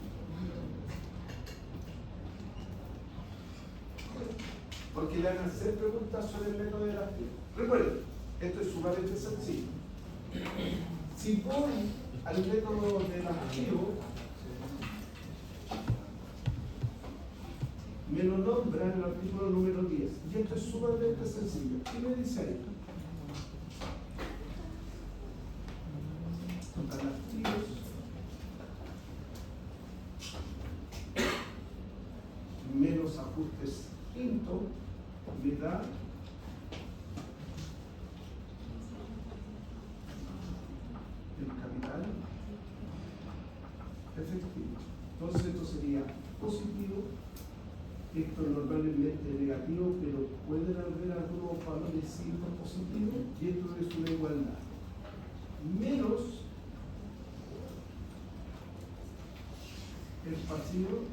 porque le van a hacer preguntas sobre el método del activo. Recuerden, esto es sumamente sencillo. Si voy al método del activo, me lo nombra en el artículo número 10. Y esto es sumamente sencillo. ¿Qué me dice ahí? Total activos menos ajustes quinto me da el capital efectivo. Entonces esto sería positivo, esto normalmente es negativo, pero pueden haber algunos valores signos positivos y esto es una igualdad. Menos el pasivo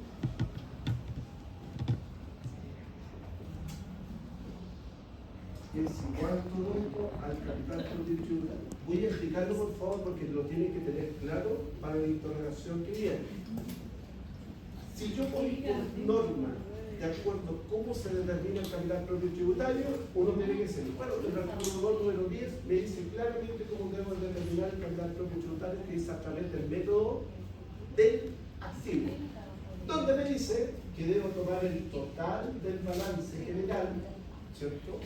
es igual todo al capital constitucional. Voy a explicarlo por favor porque lo tienen que tener claro para la interrogación que viene. Si yo voy por norma de acuerdo a cómo se determina el capital propio tributario, uno tiene que decir, bueno, el artículo 2, número 10 me dice claramente cómo debo determinar el capital propio tributario, que es a través del método del activo, donde me dice que debo tomar el total del balance general, ¿cierto?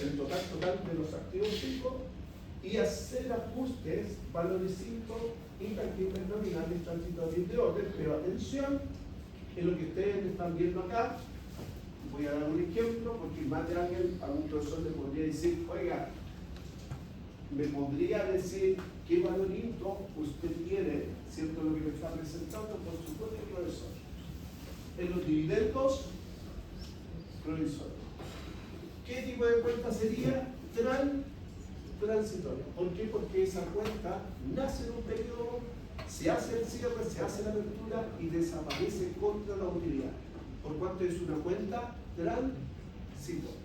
El total de los activos fijos y hacer ajustes valorecitos, intangibles, nominales, transitorios de orden. Pero atención, en lo que ustedes están viendo acá, voy a dar un ejemplo porque más de alguien a un profesor le podría decir, oiga, me podría decir qué valorito usted tiene, ¿cierto? Lo que me está presentando, por supuesto, profesor. En los dividendos provisorios. ¿Qué tipo de cuenta sería? Transitoria. ¿Por qué? Porque esa cuenta nace en un periodo, se hace el cierre, se hace la apertura y desaparece contra la utilidad. Por cuanto es una cuenta transitoria.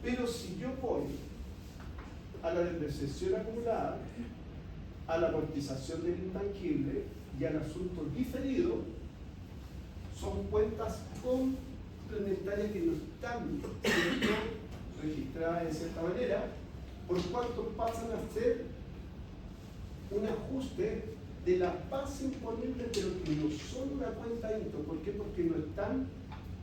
Pero si yo voy a la depreciación acumulada, a la amortización del intangible y al asunto diferido, son cuentas complementarias que no están registradas de cierta manera, por cuanto pasan a ser un ajuste de la base imponible, pero que no son una cuenta INTO. ¿Por qué? Porque no están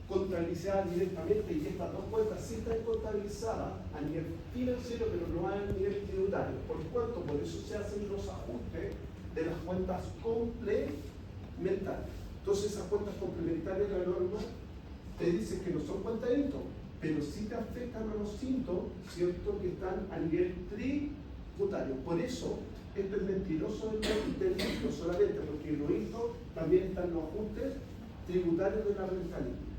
contabilizadas directamente y estas dos cuentas sí están contabilizadas a nivel financiero, pero no a nivel tributario. Por cuanto, por eso se hacen los ajustes de las cuentas complementarias. Entonces, esas cuentas complementarias de la norma te dicen que no son cuentas INTO, pero sí te afectan a los INTO, ¿cierto?, que están a nivel tributario. Por eso, esto es mentiroso del INTO solamente, porque en los INTO también están los ajustes tributarios de la renta libre.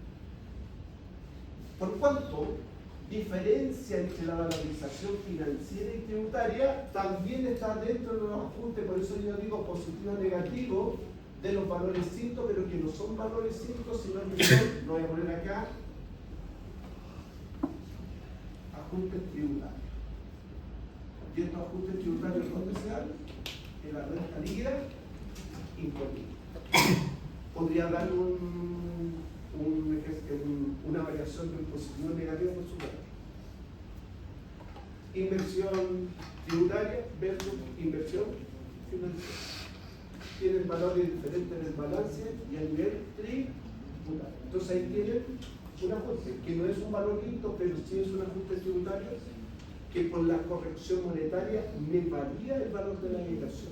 Por cuanto, diferencia entre la valorización financiera y tributaria también está dentro de los ajustes, por eso yo digo positivo o negativo, de los valores INTO, pero que no son valores INTO, sino que son, lo voy a poner acá, ajustes tributarios. ¿Y estos ajustes tributarios dónde se dan? En la renta líquida imponible. Podría dar una variación del positivo y negativo, por supuesto. Inversión tributaria versus inversión financiera. Tienen valores diferentes en el balance y a nivel tributario. Entonces ahí tienen un ajuste, que no es un valor INTO, pero sí es un ajuste tributario que por la corrección monetaria me varía el valor de la inversión.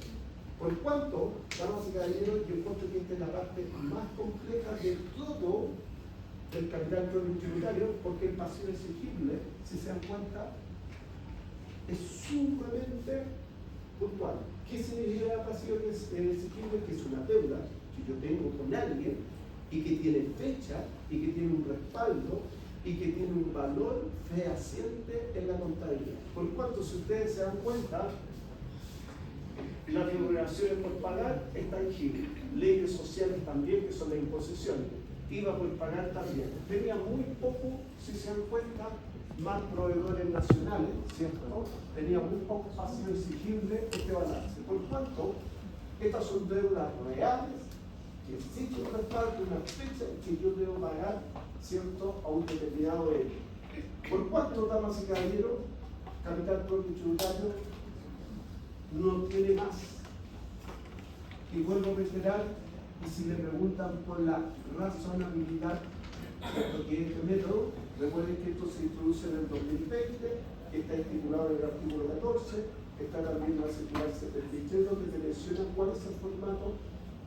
Por cuanto, damas y caballeros, yo encuentro que esta es la parte más compleja de todo el capital propio tributario, porque el pasivo exigible, si se dan cuenta, es sumamente puntual. ¿Qué significa el pasivo exigible? Que es una deuda que yo tengo con alguien y que tiene fecha y que tiene un respaldo y que tiene un valor fehaciente en la contabilidad. Por cuanto, si ustedes se dan cuenta, las remuneraciones por pagar es tangible, leyes sociales también, que son las imposiciones, IVA por pagar también. Tenía muy poco, si se dan cuenta, más proveedores nacionales, ¿cierto? Tenía muy poco pasivo exigible este balance. Por cuanto, estas son deudas reales, que existe un respaldo, una fecha que yo debo pagar, ¿cierto?, a un determinado hecho. Por cuanto, damas y caballeros, capital propio tributario no tiene más. Y vuelvo a reiterar, y si le preguntan por la razonabilidad de que este método, recuerden que esto se introduce en el 2020, está estipulado en el artículo 14, está también en la circular 73, donde te menciona cuál es el formato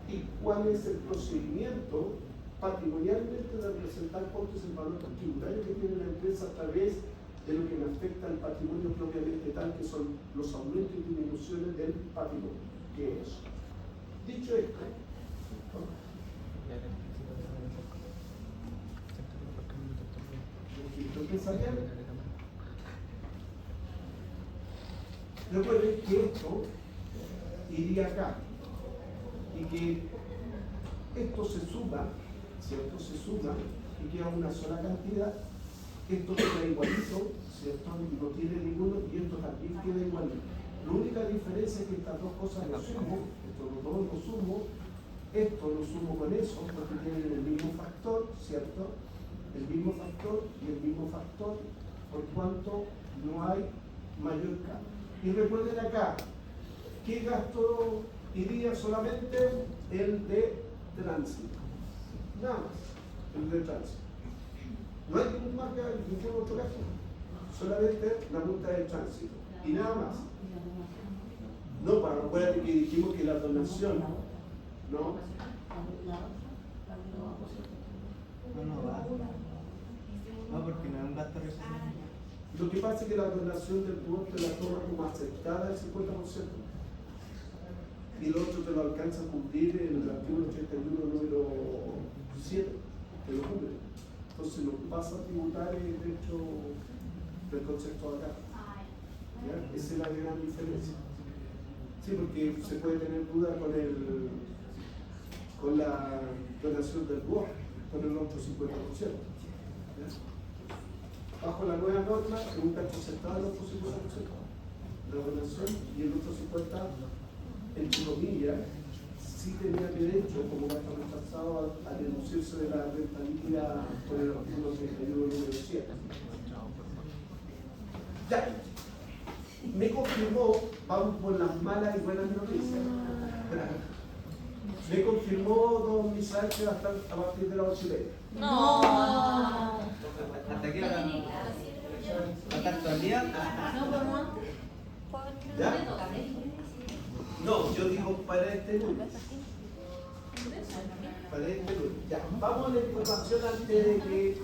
y cuál es el procedimiento patrimonialmente de representar cuánto es el valor tributario que tiene la empresa a través de lo que me afecta al patrimonio propiamente tal, que son los aumentos y disminuciones del patrimonio. ¿Qué es? Dicho esto, registro empresarial. Recuerden que esto iría acá y que esto se suma, ¿cierto? Se suma y queda una sola cantidad. Esto queda igualito, ¿cierto? No tiene ninguno y esto también queda igualito. La única diferencia es que estas dos cosas lo sumo, esto los dos lo sumo, esto lo sumo con eso porque tienen el mismo factor, ¿cierto? El mismo factor y el mismo factor, por cuanto no hay mayor cambio. Y recuerden acá, ¿qué gasto iría solamente? El de tránsito. Nada más, el de tránsito. No hay ningún otro gasto, solamente la multa de tránsito. Y nada más. No, para acuérdate que dijimos que la donación, ¿no? No va. No, porque no es un gasto reciente. Lo que pasa es que la donación del tubo te la toma como aceptada el 50%. Y lo otro te lo alcanza a cumplir en el artículo 81, número 7, te lo cumple. Entonces lo que pasa a tributar es dentro del concepto de acá. ¿Ya? Esa es la gran diferencia. Sí, porque se puede tener duda con la donación del tubo, con el otro 50%. ¿Ya? Bajo la nueva norma, es un gasto aceptado el otro 50%. La donación y el otro 50%, entre comillas, sí tenía derecho, como gasto rechazado, a deducirse de la rentabilidad por el artículo 31, número 7. Ya, me confirmó, vamos por las malas y buenas noticias. Me confirmó don Misael que va a estar a partir de las 8:30. No. ¿Hasta qué hora? ¿Va a estar todo el día? No, pero antes. ¿Ya? No, yo digo para este lunes. Para este lunes. Ya, vamos a la información antes de que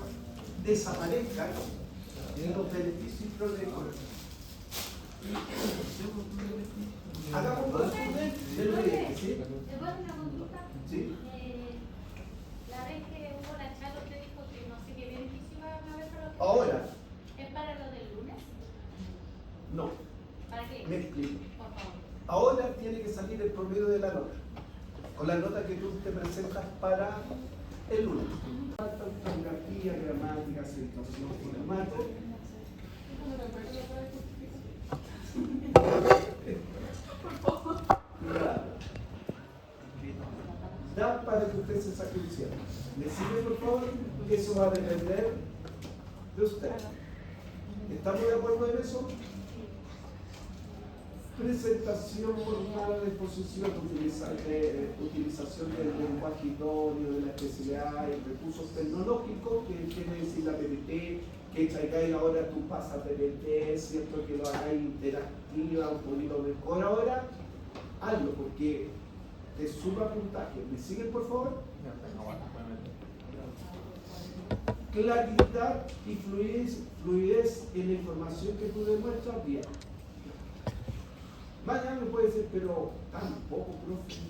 desaparezcan los beneficios y problemas. Hagamos un resumen de lo que es, ¿sí? ¿Te puedo hacer una consulta? Sí. La vez que hubo la charla, usted dijo que no sé qué beneficio iba a haber para los Ahora, ¿es para lo del lunes? no, ¿Para qué? me explico. Por favor. Ahora tiene que salir el promedio de la nota, con la nota que tú te presentas para el lunes. Falta ortografía, gramática, acentuación, formato. Claro. Da para que usted se saque un cierre. ¿Me sigue, por favor? Eso va a depender de usted. ¿Estamos de acuerdo en eso? Presentación formal de exposición, utilización del lenguaje idóneo, de la especialidad y recursos tecnológicos, que quiere decir la PPT, que traigáis ahora tu pasa PPT, ¿cierto? Que lo hagáis interactiva, un poquito mejor ahora, hazlo, porque te suma puntaje. ¿Me siguen, por favor? Claridad y fluidez en la información que tú demuestras, bien. Mañana me puede decir, pero tampoco, profe.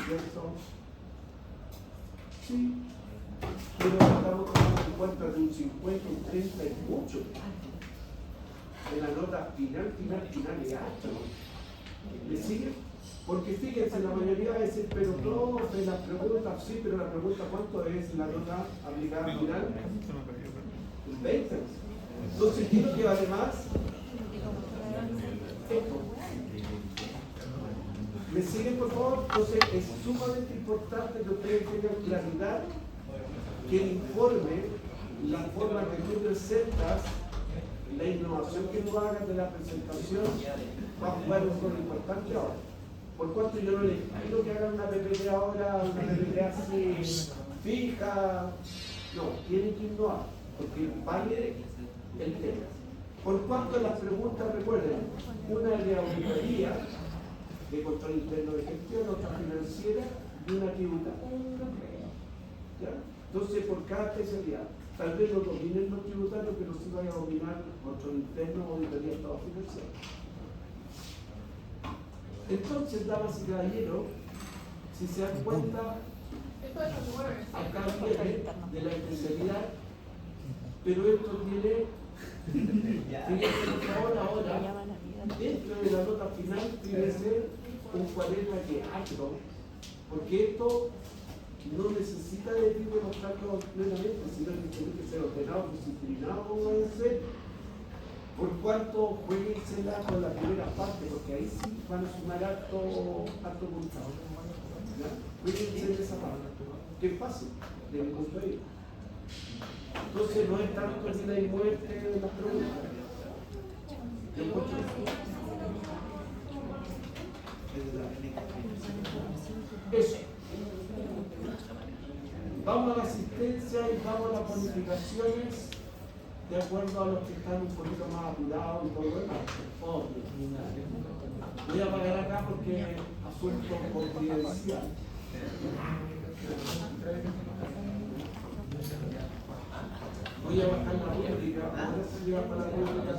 ¿Cierto? Sí. Pero estamos tomando en cuenta de un 50, un 30 y mucho. En la nota final es alta. ¿Me sigue? Porque fíjense, la mayoría va a decir, pero profe, la pregunta, sí, pero la pregunta, ¿cuánto es la nota aplicada final? Un 20. Entonces, ¿qué es lo que vale más? Esto. ¿Me siguen, por favor? Entonces es sumamente importante que ustedes tengan claridad, que el informe la forma que tú presentas, la innovación que tú hagas de la presentación, va a jugar un rol importante ahora. Por cuanto yo no les pido que hagan una PPT ahora, una PPT así fija, no, tienen que innovar, porque vale el tema. Por cuanto las preguntas, recuerden, una de auditoría, de control interno de gestión, otra financiera y una tributaria. ¿Ya? Entonces, por cada especialidad, tal vez no dominen los tributarios, pero sí vayan a dominar control interno o auditoría de estado financiero. Entonces, damas y caballeros, si se dan cuenta, Esto es lo que mueve. acá viene de la especialidad, pero esto tiene, fíjense por favor, ahora, dentro de la nota final tiene que ser un cuaderno que acto, porque esto no necesita de ti demostrarlo plenamente, sino que tiene que ser ordenado, disciplinado, como debe ser. Por cuanto jueguensela con la primera parte, porque ahí sí van a sumar harto punto. Jueguense en esa parte, que es fácil, de mi punto de vista. Entonces no es tanto vida y muerte de las preguntas. Yo encuentro eso. Vamos a la asistencia y vamos a las bonificaciones de acuerdo a los que están un poquito más apurados y todo lo demás. Voy a pagar acá porque asunto confidencial. Voy a bajar la pública, ahora se lleva para la pública.